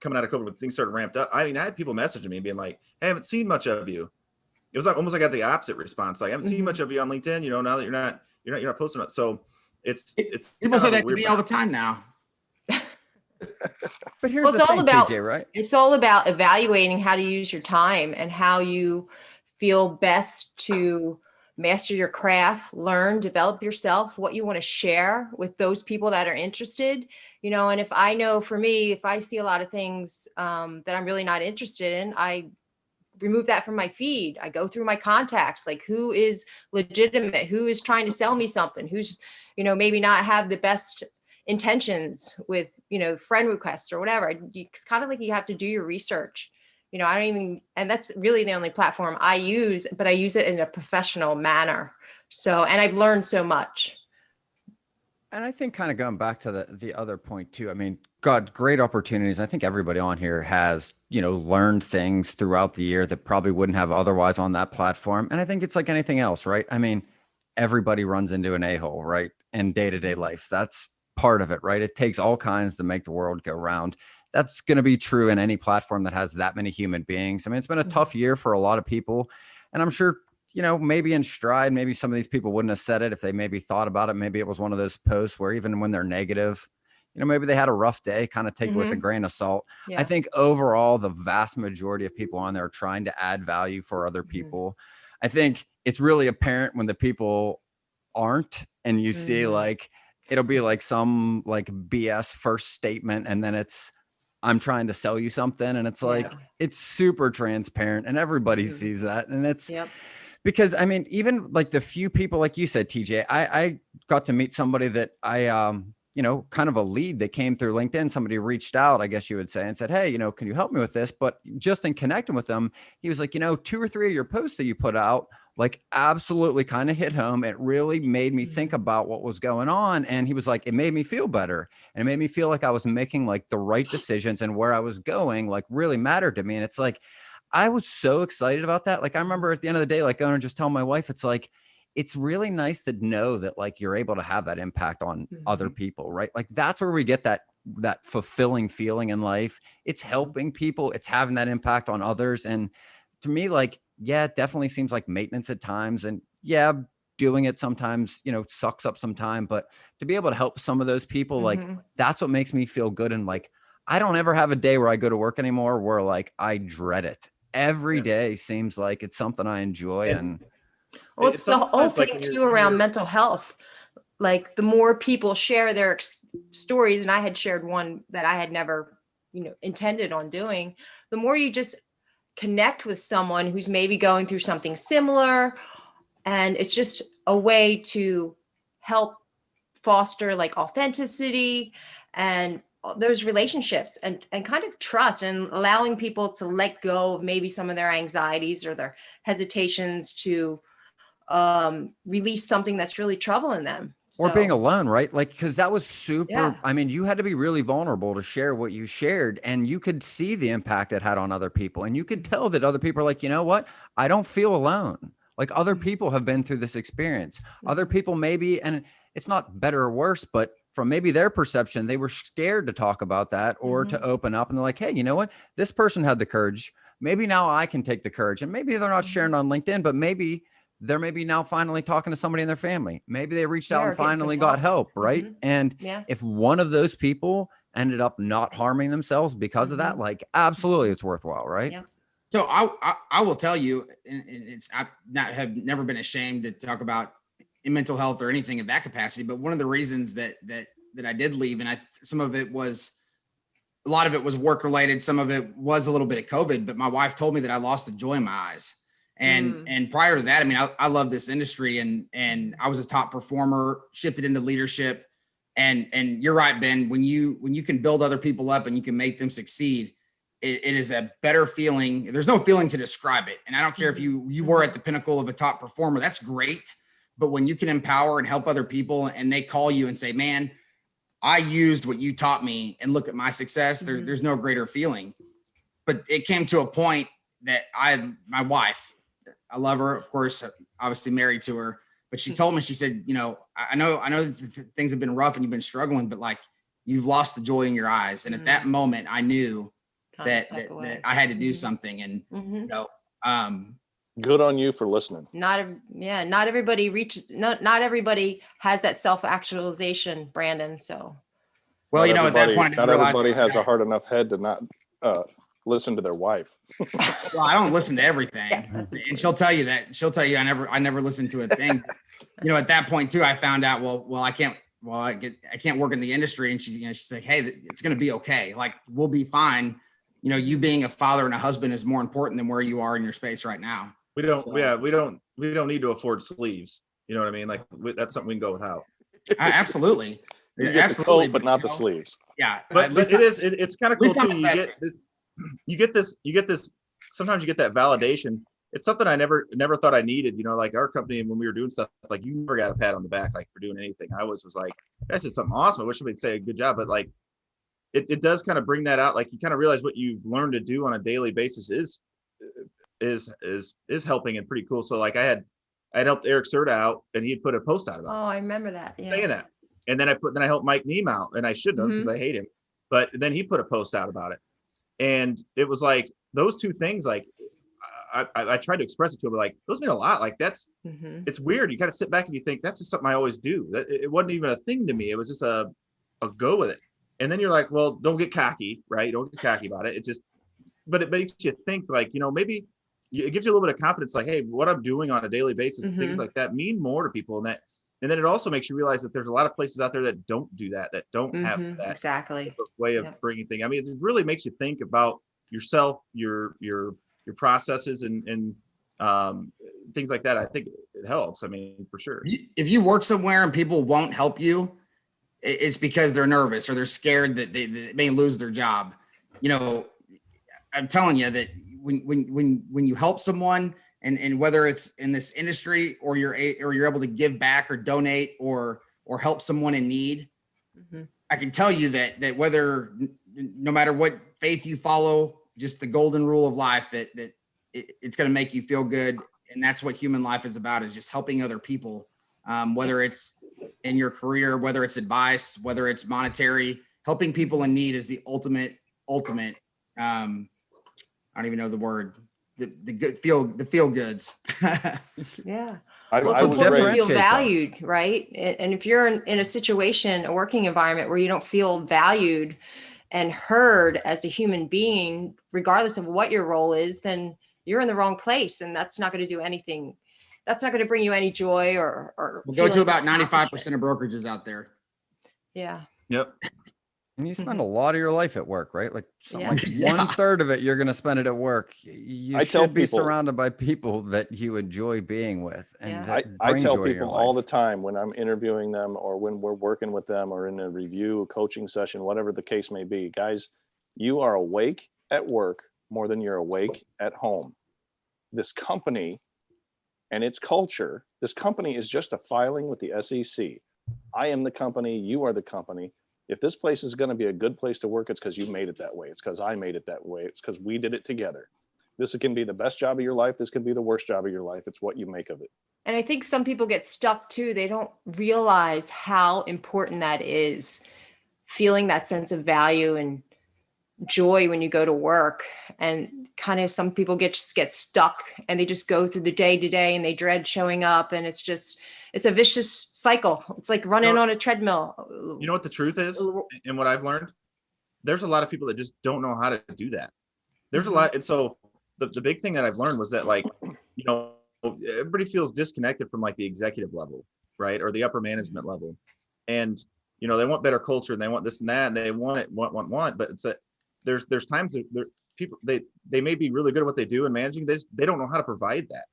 coming out of COVID, when things started ramped up, I mean, I had people messaging me being like, hey, I haven't seen much of you. it was like almost like I got the opposite response. Like, I haven't seen Mhm. much of you on LinkedIn, you know, now that you're not posting it. So it's People kind say of a that to weird me all the time now. But here's Well, the it's all thing, about TJ, right? it's all about evaluating how to use your time and how you feel best to master your craft, learn, develop yourself, what you want to share with those people that are interested, you know. And if I know, for me, if I see a lot of things that I'm really not interested in, I remove that from my feed. I go through my contacts, like who is legitimate, who is trying to sell me something, who's, you know, maybe not have the best intentions with, you know, friend requests or whatever. It's kind of like you have to do your research. You know, I don't even, and that's really the only platform I use, but I use it in a professional manner. So, and I've learned so much. And I think kind of going back to the other point too, I mean, God, great opportunities. I think everybody on here has, you know, learned things throughout the year that probably wouldn't have otherwise on that platform. And I think it's like anything else, right? I mean, everybody runs into an a-hole, right? In day-to-day life. That's part of it, right? It takes all kinds to make the world go round. That's going to be true in any platform that has that many human beings. I mean, it's been a tough year for a lot of people. And I'm sure, you know, maybe in stride, maybe some of these people wouldn't have said it if they maybe thought about it. Maybe it was one of those posts where even when they're negative, you know, maybe they had a rough day, kind of take it with a grain of salt. Yeah. I think overall, the vast majority of people on there are trying to add value for other people. I think it's really apparent when the people aren't, and you see like, it'll be like some like BS first statement. And then it's, I'm trying to sell you something. And it's like, it's super transparent and everybody sees that. And it's, because I mean, even like the few people, like you said, TJ, I got to meet somebody that I, you know, kind of a lead that came through LinkedIn. Somebody reached out, I guess you would say, and said, hey, you know, can you help me with this? But just in connecting with them, he was like, you know, 2 or 3 of your posts that you put out, like absolutely kind of hit home. It really made me think about what was going on. And he was like, it made me feel better. And it made me feel like I was making like the right decisions, and where I was going, like really mattered to me. And it's like, I was so excited about that. Like, I remember at the end of the day, like going and just telling my wife, it's like, it's really nice to know that like you're able to have that impact on other people, right? Like that's where we get that fulfilling feeling in life. It's helping people, it's having that impact on others. And to me, like, yeah, it definitely seems like maintenance at times. And yeah, doing it sometimes, you know, sucks up some time, but to be able to help some of those people, like that's what makes me feel good. And like, I don't ever have a day where I go to work anymore where like I dread it. Every day seems like it's something I enjoy. And well, it's the whole thing too around mental health. Like the more people share their stories, and I had shared one that I had never, you know, intended on doing, the more you just connect with someone who's maybe going through something similar. And it's just a way to help foster like authenticity and those relationships and kind of trust, and allowing people to let go of maybe some of their anxieties or their hesitations to release something that's really troubling them. Or being alone, right? Like, because that was super, Yeah. I mean, you had to be really vulnerable to share what you shared, and you could see the impact it had on other people. And you could tell that other people are like, you know what? I don't feel alone. Like other people have been through this experience. Other people maybe, and it's not better or worse, but from maybe their perception, they were scared to talk about that or to open up. And they're like, hey, you know what? This person had the courage. Maybe now I can take the courage. And maybe they're not sharing on LinkedIn, but maybe they're maybe now finally talking to somebody in their family. Maybe they reached out and finally got help, right? And if one of those people ended up not harming themselves because of that, like absolutely it's worthwhile, right? Yeah. So I will tell you, and it's I have never been ashamed to talk about mental health or anything in that capacity. But one of the reasons that I did leave, and some of it was, a lot of it was work related, some of it was a little bit of COVID. But my wife told me that I lost the joy in my eyes. And prior to that, I mean, I love this industry, and I was a top performer, shifted into leadership. And you're right, Ben, when you can build other people up and you can make them succeed, it is a better feeling. There's no feeling to describe it. And I don't care if you were at the pinnacle of a top performer, that's great. But when you can empower and help other people and they call you and say, man, I used what you taught me and look at my success, there's no greater feeling. But it came to a point that my wife, I love her, of course, obviously married to her, but she told me, she said, you know, I know things have been rough and you've been struggling, but like you've lost the joy in your eyes. And at that moment, I knew that I had to do something. And, you know, Good on you for listening. Not everybody not everybody has that self-actualization, Brandon. So Well, you know, at that point, I not didn't realize everybody has a hard enough head to not listen to their wife. well, I don't listen to everything. yes, that's And she'll tell you that. She'll tell you I never listened to a thing. You know, at that point too, I found out, I can't work in the industry. And she's like, hey, it's going to be okay. Like, we'll be fine. You know, you being a father and a husband is more important than where you are in your space right now. We don't need to afford sleeves. You know what I mean? Like, that's something we can go without. Absolutely. You get the coat, but not the you know, sleeves. Yeah. But it's kind of cool too. You get this, sometimes you get that validation. It's something I never thought I needed, you know, like our company, and when we were doing stuff, like, you never got a pat on the back, like, for doing anything. I always was like, I did something awesome. I wish somebody'd say a good job, but like, it does kind of bring that out. Like, you kind of realize what you've learned to do on a daily basis is helping and pretty cool. So like, I'd helped Eric Serta out, and he'd put a post out about I remember that. Yeah. saying that. And then I helped Mike Neem out, and I shouldn't have, because I hate him. But then he put a post out about it. And it was like, those two things, like, I tried to express it to him, like, those mean a lot. Like, that's, it's weird. You kind of sit back and you think, that's just something I always do. It wasn't even a thing to me. It was just a go with it. And then you're like, well, don't get cocky, right? Don't get cocky about it. It just, but it makes you think, like, you know, maybe it gives you a little bit of confidence, like, hey, what I'm doing on a daily basis, things like that mean more to people. And then it also makes you realize that there's a lot of places out there that don't do that don't have that exactly way of bringing things. I mean, it really makes you think about yourself, your processes, and things like that. I think it helps. I mean, for sure. If you work somewhere and people won't help you, it's because they're nervous or they're scared that they may lose their job. You know, I'm telling you that when you help someone, and whether it's in this industry or you're able to give back or donate or help someone in need, I can tell you that whether, no matter what faith you follow, just the golden rule of life, that it's going to make you feel good. And that's what human life is about, is just helping other people, whether it's in your career, whether it's advice, whether it's monetary. Helping people in need is the ultimate, I don't even know the word, the good feel goods. Yeah. Well, it's important to feel valued, right? And if you're in a situation, a working environment where you don't feel valued and heard as a human being, regardless of what your role is, then you're in the wrong place. And that's not going to do anything. That's not going to bring you any joy or we'll go to about 95% of brokerages out there. Yeah. Yep. And you spend a lot of your life at work, right? Like something like 1/3 of it, you're going to spend it at work. You should be surrounded by people that you enjoy being with. And I tell people all the time when I'm interviewing them or when we're working with them or in a review, coaching session, whatever the case may be, guys, you are awake at work more than you're awake at home. This company and its culture, this company is just a filing with the SEC. I am the company. You are the company. If this place is going to be a good place to work, it's because you made it that way. It's because I made it that way. It's because we did it together. This can be the best job of your life. This can be the worst job of your life. It's what you make of it. And I think some people get stuck too. They don't realize how important that is. Feeling that sense of value and joy when you go to work, and kind of some people just get stuck and they just go through the day to day and they dread showing up. And it's a vicious cycle. It's like running on a treadmill. You know what the truth is, and what I've learned? There's a lot of people that just don't know how to do that. There's a lot. And so the big thing that I've learned was that, like, you know, everybody feels disconnected from like the executive level, right? Or the upper management level. And, you know, they want better culture and they want this and that, and they want it, want, but it's there's times that people, they may be really good at what they do in managing, they don't know how to provide that.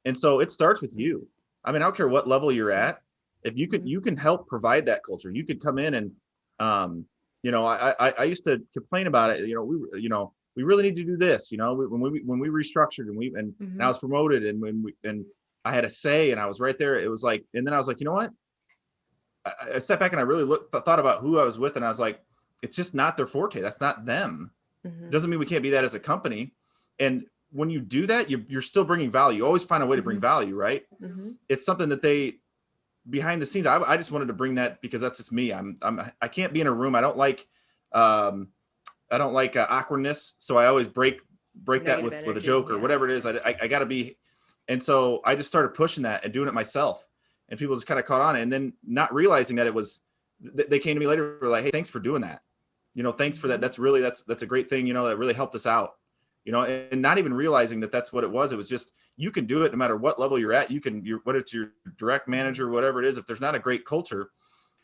And so it starts with you. I mean, I don't care what level you're at. If you can help provide that culture, you could come in and, you know, I used to complain about it. You know, we really need to do this. You know, when we restructured and I was promoted, and I had a say, and I was right there. It was like, and then I was like, you know what? I stepped back and I really thought about who I was with, and I was like, it's just not their forte. That's not them. Doesn't mean we can't be that as a company. And when you do that, you're still bringing value. You always find a way to bring value, right? It's something that they, behind the scenes, I just wanted to bring that because that's just me. I can't be in a room. I don't like awkwardness. So I always break break that Negative with a energy, joke or yeah. whatever it is. I got to be. And so I just started pushing that and doing it myself, and people just kind of caught on. And then not realizing that it was, they came to me later, were like, hey, thanks for doing that. You know, thanks for that. That's really, that's a great thing. You know, that really helped us out, you know, and not even realizing that that's what it was. It was just, you can do it no matter what level you're at. You can, whether it's your direct manager, whatever it is, if there's not a great culture,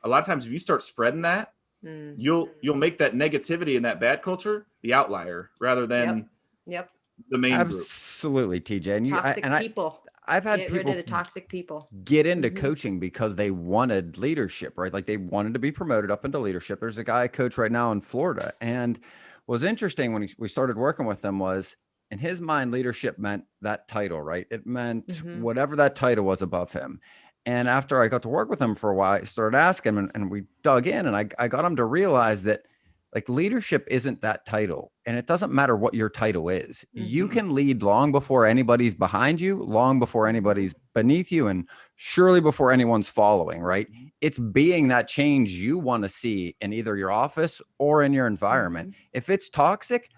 a lot of times if you start spreading that, you'll make that negativity and that bad culture the outlier rather than Yep. the main group. Absolutely, TJ. And Toxic people. I've had Get rid people of the toxic people. get into coaching because they wanted leadership, right? Like they wanted to be promoted up into leadership. There's a guy I coach right now in Florida, and what was interesting when we started working with him was, in his mind, leadership meant that title, right? It meant whatever that title was above him. And after I got to work with him for a while, I started asking him, and we dug in, and I got him to realize that like leadership isn't that title, and it doesn't matter what your title is. You can lead long before anybody's behind you, long before anybody's beneath you, and surely before anyone's following, right? It's being that change you want to see in either your office or in your environment. If it's toxic,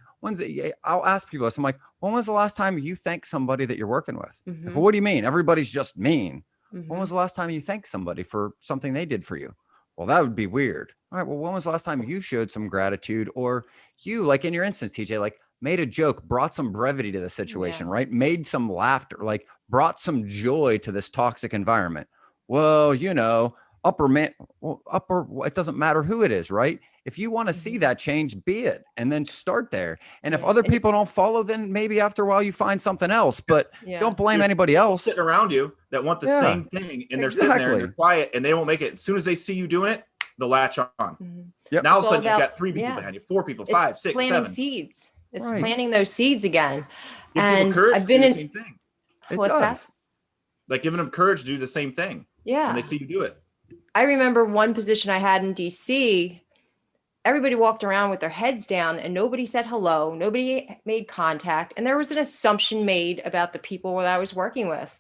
I'll ask people this. I'm like, when was the last time you thanked somebody that you're working with? Like, well, what do you mean? Everybody's just mean. When was the last time you thanked somebody for something they did for you? Well, that would be weird. All right. Well, when was the last time you showed some gratitude, or you, like in your instance, TJ, like made a joke, brought some brevity to the situation, right? Made some laughter, like brought some joy to this toxic environment. Well, you know, it doesn't matter who it is, right? If you want to see that change, be it, and then start there. And if other people don't follow, then maybe after a while you find something else, but don't blame anybody else Sitting around you that want the same thing, and they're sitting there and they're quiet and they won't make it. As soon as they see you doing it, they'll latch on. Now all of a sudden you've got 3 people behind you, 4 people, 5, 6, planting 7. seeds. It's planting those seeds again. Give And people courage I've been to do in the same thing. What's that? Like giving them courage to do the same thing. Yeah. When they see you do it. I remember one position I had in DC. Everybody walked around with their heads down and nobody said hello. Nobody made contact. And there was an assumption made about the people that I was working with.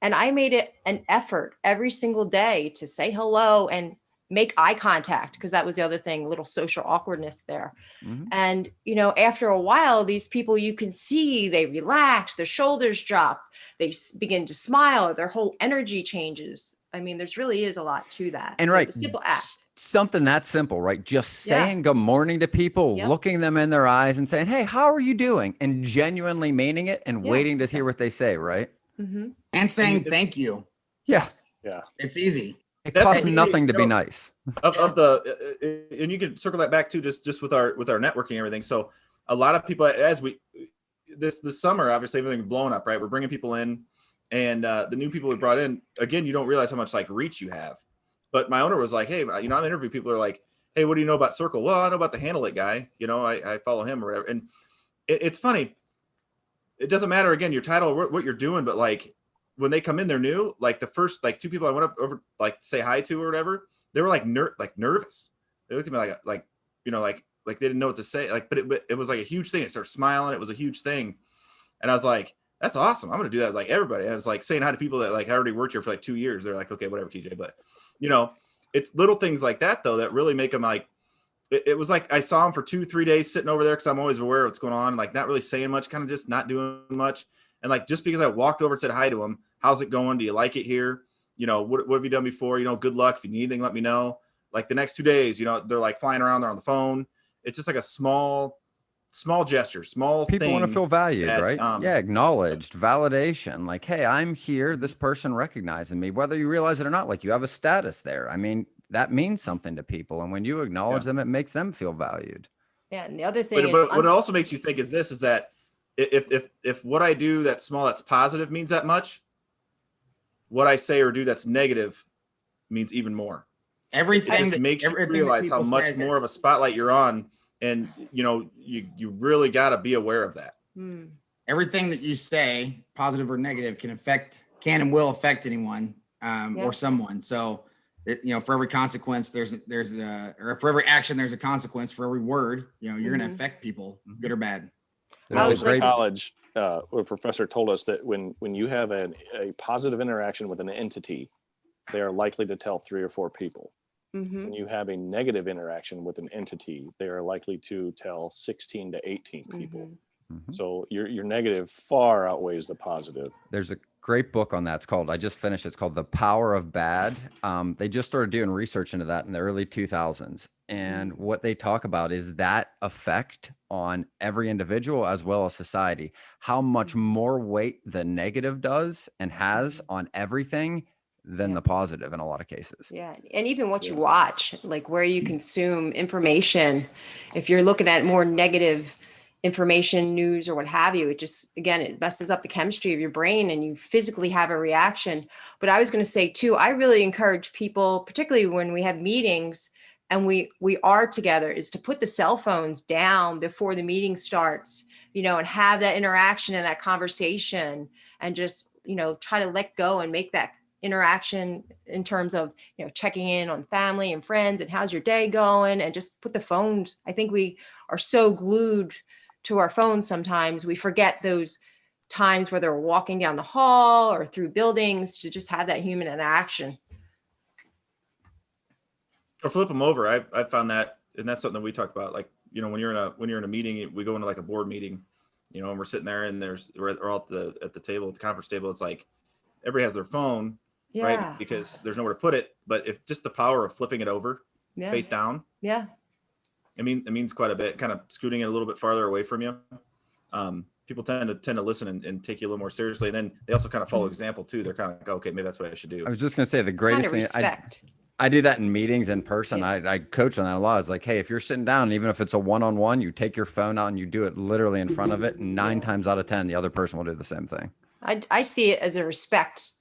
And I made it an effort every single day to say hello and make eye contact, because that was the other thing, a little social awkwardness there. And, you know, after a while, these people, you can see they relax, their shoulders drop, they begin to smile, their whole energy changes. I mean, there's really is a lot to that. And so the simple act. Something that simple, right? Just saying good morning to people, looking them in their eyes and saying, hey, how are you doing? And genuinely meaning it and waiting to hear what they say, right? And saying thank you. Yes. Yeah. It's easy. It costs nothing to be nice. And you can circle that back to just with our networking and everything. So a lot of people, as this summer, obviously everything's blown up, right? We're bringing people in, and the new people we brought in, again, you don't realize how much like reach you have. But my owner was like, hey, you know, I'm interviewing people who are like, hey, what do you know about Circle? Well, I know about the Handle It guy. You know, I follow him or whatever. And it's funny. It doesn't matter, again, your title or what you're doing, but like when they come in, they're new. Like the first 2 people I went up over like say hi to or whatever, they were like nervous. They looked at me like you know, like they didn't know what to say. Like, but it was like a huge thing. It started smiling. It was a huge thing. And I was like, that's awesome. I'm going to do that. Like everybody. I was like saying hi to people that like I already worked here for like 2 years. They're like, okay, whatever, TJ. But you know, it's little things like that though, that really make them like, it was like, I saw him for 2-3 days sitting over there, cause I'm always aware of what's going on. Like not really saying much, kind of just not doing much. And like, just because I walked over and said hi to him, how's it going? Do you like it here? You know, what have you done before? You know, good luck. If you need anything, let me know. Like the next 2 days, you know, they're like flying around, they're on the phone. It's just like a small gesture, people want to feel valued, that, right? Acknowledged, validation. Like, hey, I'm here. This person recognizing me, whether you realize it or not. Like you have a status there. I mean, that means something to people, and when you acknowledge them, it makes them feel valued. Yeah, and the other thing but what it also makes you think is that if what I do that's small, that's positive means that much, what I say or do that's negative means even more. Everything that makes you realize how much more of a spotlight you're on. And, you know, you really got to be aware of that. Everything that you say, positive or negative, can and will affect anyone or someone. So, you know, for every consequence, or for every action, there's a consequence. For every word, you know, you're going to affect people, good or bad. When I was in college, a professor told us that when you have a positive interaction with an entity, they are likely to tell 3 or 4 people. When you have a negative interaction with an entity, they are likely to tell 16 to 18 people. Mhm. So your negative far outweighs the positive. There's a great book on that. It's called, I just finished, it's called The Power of Bad. They just started doing research into that in the early 2000s. And what they talk about is that effect on every individual as well as society, how much more weight the negative does and has on everything than the positive in a lot of cases. Yeah. And even what you watch, like where you consume information, if you're looking at more negative information, news, or what have you, it just, again, it messes up the chemistry of your brain and you physically have a reaction. But I was going to say too, I really encourage people, particularly when we have meetings and we are together, is to put the cell phones down before the meeting starts, and have that interaction and that conversation, and just, try to let go and make that interaction in terms of, checking in on family and friends and how's your day going, and just put the phones. I think we are so glued to our phones sometimes we forget those times where they're walking down the hall or through buildings to just have that human interaction. Or flip them over. I found that, and that's something that we talk about. Like, when you're in a meeting, we go into like a board meeting, and we're sitting there and we're all at the table, at the conference table. It's like everybody has their phone, right? Because there's nowhere to put it. But if just the power of flipping it over, face down, it means quite a bit. Kind of scooting it a little bit farther away from you. People tend to listen and take you a little more seriously. And then they also kind of follow example too. They're kind of like, okay, maybe that's what I should do. I was just gonna say the greatest thing. I do that in meetings in person. I coach on that a lot. It's like, hey, if you're sitting down, even if it's a one-on-one, you take your phone out and you do it literally in front of it. And 9 times out of 10, the other person will do the same thing. I see it as a respect,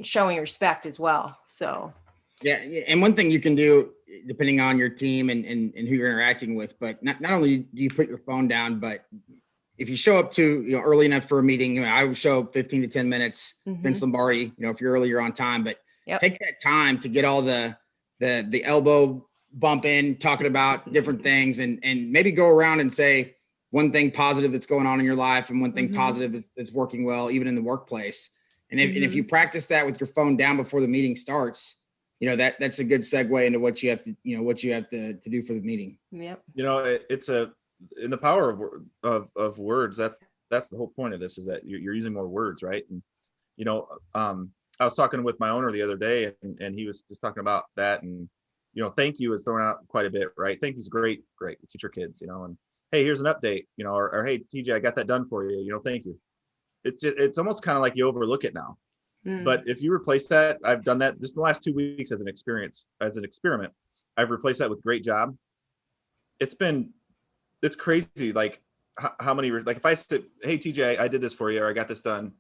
showing respect as well. So. Yeah. And one thing you can do, depending on your team and who you're interacting with, but not only do you put your phone down, but if you show up to, early enough for a meeting, I would show up 15 to 10 minutes, Vince Lombardi, if you're early, you're on time, but take that time to get all the elbow bump in, talking about different things, and maybe go around and say one thing positive that's going on in your life and one thing positive that's working well, even in the workplace. And if you practice that with your phone down before the meeting starts, that's a good segue into what you have to do for the meeting. Yep. It's in the power of words. That's the whole point of this, is that you're using more words, right? And I was talking with my owner the other day, and he was just talking about that, and thank you is thrown out quite a bit, right? Thank you's great to teach your kids, and hey, here's an update, or hey, TJ, I got that done for you, thank you. It's almost kind of like you overlook it now. But if you replace that, I've done that just in the last 2 weeks as an experiment. I've replaced that with great job. It's crazy, like how many, like if I said, hey TJ, I did this for you, or I got this done,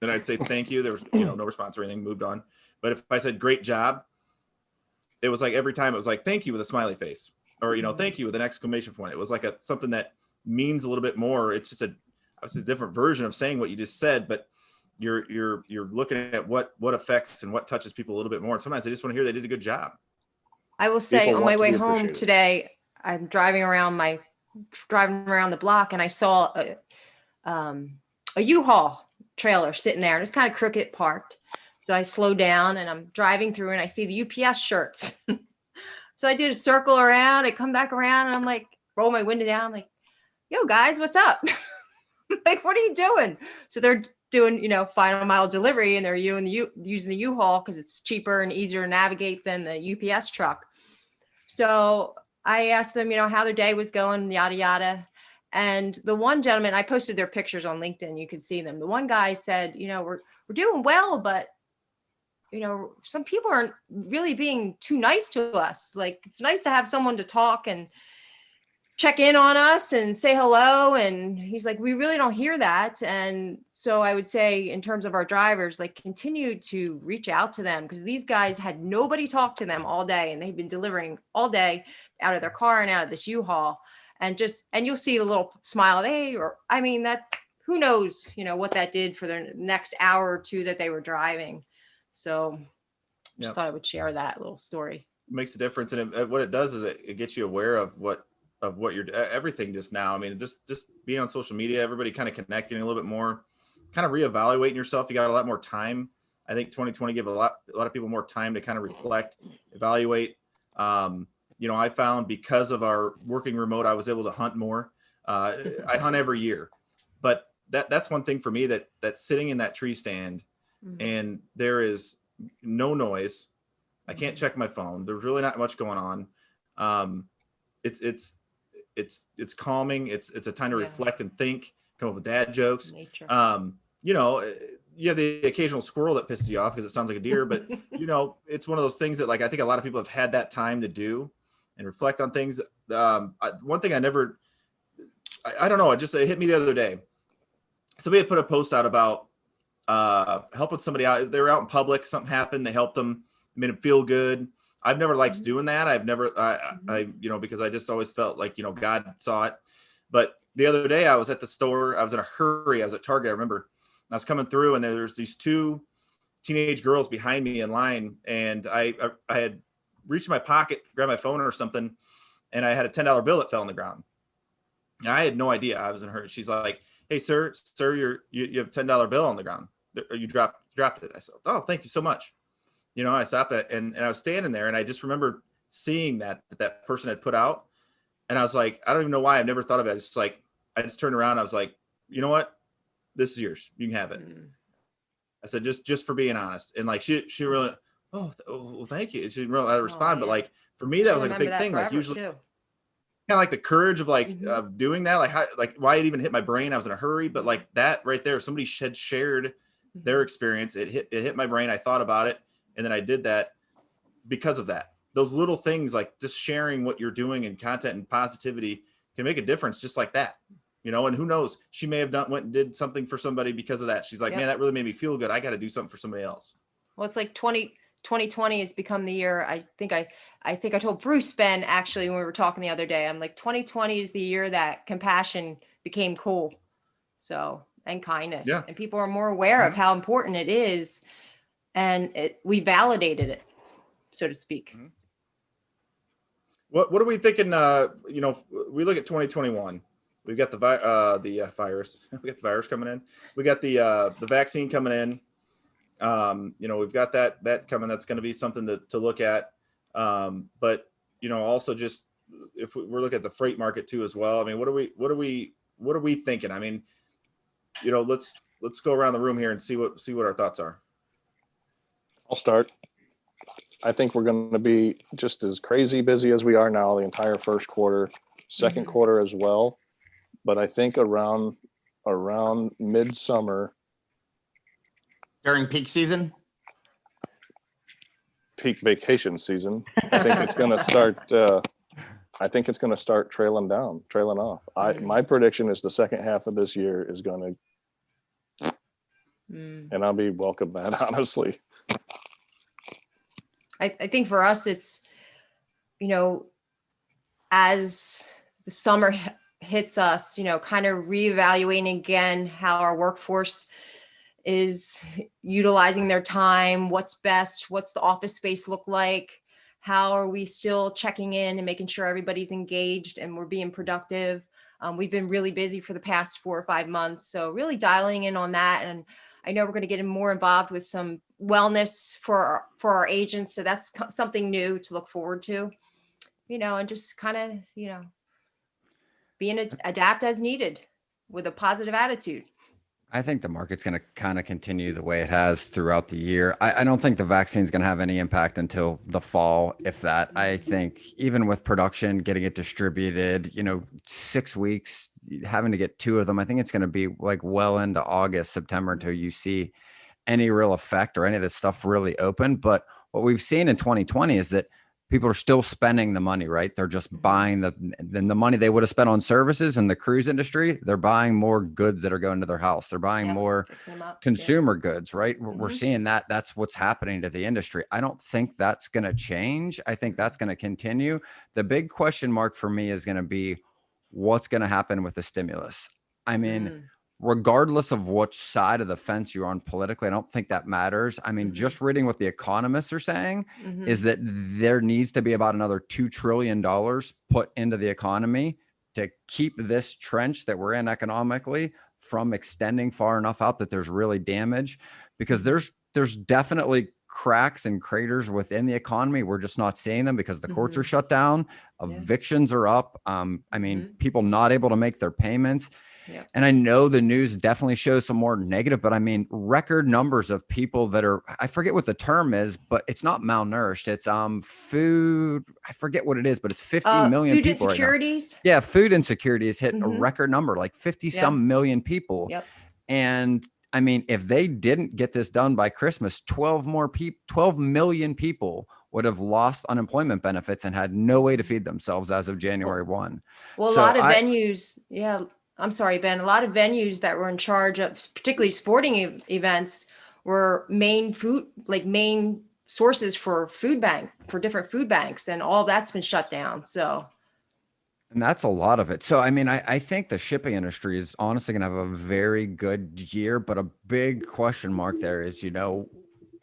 then I'd say thank you. There was no response or anything, moved on. But if I said great job, it was like every time it was like thank you with a smiley face, or thank you with an exclamation point. It was like something that means a little bit more. It's just obviously a different version of saying what you just said, but you're looking at what affects and what touches people a little bit more. And sometimes they just want to hear they did a good job. I will say, on my way home today, I'm driving around the block, and I saw a U-Haul trailer sitting there, and it's kind of crooked parked. So I slow down and I'm driving through, and I see the UPS shirts. So I did a circle around, I come back around, and I'm like, roll my window down. I'm like, yo guys, what's up? Like, what are you doing? So they're doing, final mile delivery, and they're using the U-Haul because it's cheaper and easier to navigate than the UPS truck. So I asked them, how their day was going, yada, yada. And the one gentleman, I posted their pictures on LinkedIn. You could see them. The one guy said, we're doing well, but, some people aren't really being too nice to us. Like, it's nice to have someone to talk and check in on us and say hello. And he's like, we really don't hear that. And so I would say, in terms of our drivers, like, continue to reach out to them, because these guys had nobody talk to them all day, and they've been delivering all day out of their car and out of this U-Haul. And you'll see the little smile. Who knows, what that did for their next hour or two that they were driving. So just thought I would share that little story. It makes a difference. And what it does is it gets you aware of what you're everything just now. I mean, just being on social media, everybody kind of connecting a little bit more, kind of reevaluating yourself. You got a lot more time. I think 2020 gave a lot of people more time to kind of reflect, evaluate. I found, because of our working remote, I was able to hunt more. I hunt every year, but that's one thing for me, that's sitting in that tree stand and there is no noise. I can't check my phone. There's really not much going on. It's calming. It's a time to reflect and think, come up with dad jokes. Nature. You know, you have the occasional squirrel that pisses you off because it sounds like a deer, but you know, it's one of those things that like, I think a lot of people have had that time to do and reflect on things. One thing I don't know. It hit me the other day. Somebody had put a post out about helping somebody out. They were out in public. Something happened. They helped them, made them feel good. I've never liked doing that. I've never, you know, because I just always felt like, you know, God saw it. But the other day I was at the store. I was in a hurry. I was at Target. I remember I was coming through and there's these two teenage girls behind me in line. And I had reached my pocket, grabbed my phone or something. And I had a $10 bill that fell on the ground. And I had no idea I was in a hurry. She's like, "Hey, sir, you have a $10 bill on the ground. You dropped it." I said, "Oh, thank you so much." You know, I stopped it and I was standing there and I just remember seeing that person had put out. And I was like, I don't even know why. I've never thought of it. It's just like, I just turned around. I was like, you know what? This is yours. You can have it. I said, just for being honest. And like, she really, well, thank you. She didn't really how to respond. But like, for me, that was like a big thing. Like usually kind of like the courage of like, of doing that. Like why it even hit my brain. I was in a hurry, but like that right there, somebody had shared their experience. It hit my brain. I thought about it. And then I did that because of that. Those little things, like just sharing what you're doing and content and positivity can make a difference just like that, you know, and who knows, she may have went and did something for somebody because of that. She's like, man, that really made me feel good. I got to do something for somebody else. Well, it's like 2020 has become the year. I think I told Bruce Ben actually, when we were talking the other day, I'm like, 2020 is the year that compassion became cool. So, and kindness, and people are more aware of how important it is. And we validated it, so to speak. What are we thinking? You know, we look at 2021. We've got the virus. We got the virus coming in. We got the vaccine coming in. You know, we've got that coming. That's going to be something to look at. But you know, also just if we're looking at the freight market too as well. I mean, what are we thinking? I mean, you know, let's go around the room here and see what our thoughts are. I'll start. I think we're going to be just as crazy busy as we are now the entire first quarter, second quarter as well. But I think around midsummer, during peak season, peak vacation season, I think it's going to start. I think it's going to start trailing off. My prediction is the second half of this year is going to, and I'll be welcome that, honestly. I think for us, it's, you know, as the summer hits us, you know, kind of reevaluating again how our workforce is utilizing their time, what's best, what's the office space look like, how are we still checking in and making sure everybody's engaged and we're being productive. We've been really busy for the past 4 or 5 months, so really dialing in on that. And I know we're going to get more involved with some wellness for our agents. So that's something new to look forward to, you know, and just kind of, you know, adapt as needed with a positive attitude. I think the market's going to kind of continue the way it has throughout the year. I don't think the vaccine is going to have any impact until the fall, if that. I think even with production, getting it distributed, you know, 6 weeks, having to get 2 of them, I think it's going to be like well into August, September until you see any real effect or any of this stuff really open. But what we've seen in 2020 is that people are still spending the money, right? They're just buying the money they would have spent on services in the cruise industry. They're buying more goods that are going to their house. They're buying more consumer goods, right? We're seeing that. That's what's happening to the industry. I don't think that's going to change. I think that's going to continue. The big question mark for me is going to be what's going to happen with the stimulus. I mean, regardless of which side of the fence you're on politically, I don't think that matters. I mean, just reading what the economists are saying is that there needs to be about another $2 trillion put into the economy to keep this trench that we're in economically from extending far enough out that there's really damage, because there's definitely cracks and craters within the economy. We're just not seeing them because the courts are Mhm. shut down. Yeah. Evictions are up. I mean, Mhm. people not able to make their payments. Yep. And I know the news definitely shows some more negative, but I mean, record numbers of people that are, I forget what the term is, but it's not malnourished. It's food. I forget what it is, but it's 50 million Food people right now. insecurities. Yeah. Food insecurity has hit a Mhm. record number, like 50 some million people. Yep. And I mean, if they didn't get this done by Christmas, 12 million people would have lost unemployment benefits and had no way to feed themselves as of January 1. Well, a So lot of venues, I'm sorry, Ben, a lot of venues that were in charge of particularly sporting events were main sources for different food banks, and all that's been shut down. So. And that's a lot of it. So, I mean, I think the shipping industry is honestly going to have a very good year, but a big question mark there is,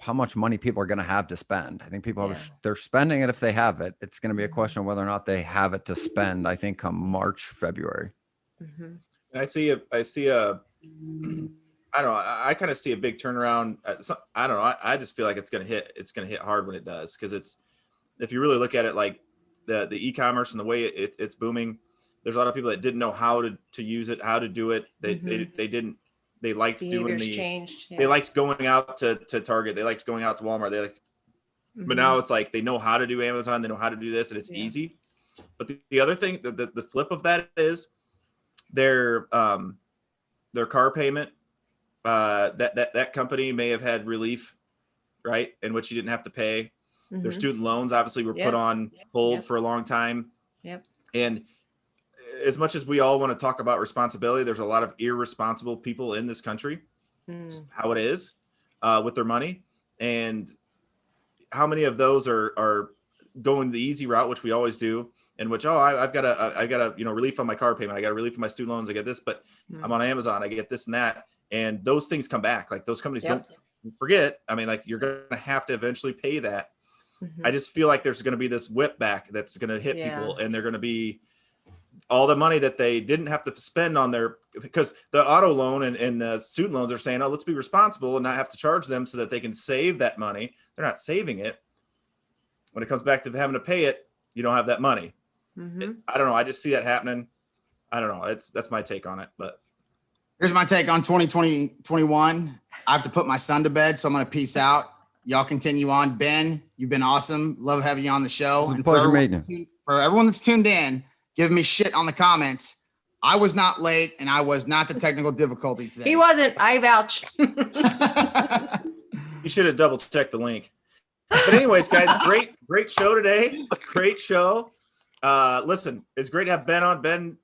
how much money people are going to have to spend. I think people they're spending it if they have it. It's going to be a question of whether or not they have it to spend, I think, come March, February. And I see a I don't know. I kind of see a big turnaround. I don't know. I just feel like it's going to hit hard when it does. Cause if you really look at it, like the e-commerce and the way it's booming, there's a lot of people that didn't know how to use it, how to do it. They liked doing they liked going out to Target. They liked going out to Walmart. But now it's like, they know how to do Amazon. They know how to do this, and it's easy. But the other thing, the flip of that is their car payment. That company may have had relief, right, in which you didn't have to pay. Their student loans obviously were put on hold for a long time. Yep. And as much as we all want to talk about responsibility, there's a lot of irresponsible people in this country. How it is with their money, and how many of those are going the easy route, which we always do. In which, I've got a relief on my car payment. I got a relief on my student loans. I get this, but I'm on Amazon. I get this and that. And those things come back. Like, those companies don't forget. I mean, like, you're going to have to eventually pay that. I just feel like there's going to be this whip back that's going to hit people, and they're going to be all the money that they didn't have to spend on because the auto loan and the student loans are saying, let's be responsible and not have to charge them so that they can save that money. They're not saving it. When it comes back to having to pay it, you don't have that money. I don't know. I just see that happening. I don't know. That's my take on it. But here's my take on 2021. I have to put my son to bed, so I'm going to peace out. Y'all continue on. Ben, you've been awesome. Love having you on the show. And for everyone that's tuned in, give me shit on the comments. I was not late, and I was not the technical difficulty today. He wasn't. I vouch. You should have double checked the link. But anyways, guys, great show today. Great show. Listen, it's great to have Ben on. Ben,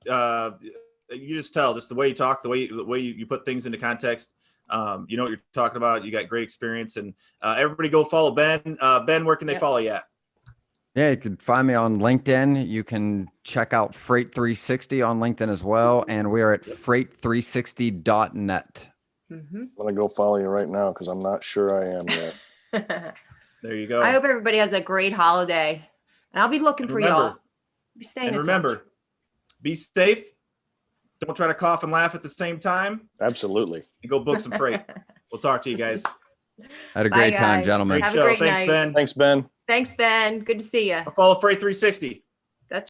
you just tell, just the way you talk, the way you put things into context. You know what you're talking about. You got great experience, and everybody go follow Ben. Ben, where can they follow you at? Yeah, you can find me on LinkedIn. You can check out Freight 360 on LinkedIn as well. And we are at freight360.net. I'm going to go follow you right now, because I'm not sure I am yet. There you go. I hope everybody has a great holiday. And I'll be looking for y'all. Remember, be safe. Don't try to cough and laugh at the same time. Absolutely. And go book some freight. We'll talk to you guys. Had a great time, gentlemen. Great show. Thanks, Ben. Thanks, Ben. Thanks, Ben. Good to see you. I'll follow Freight 360.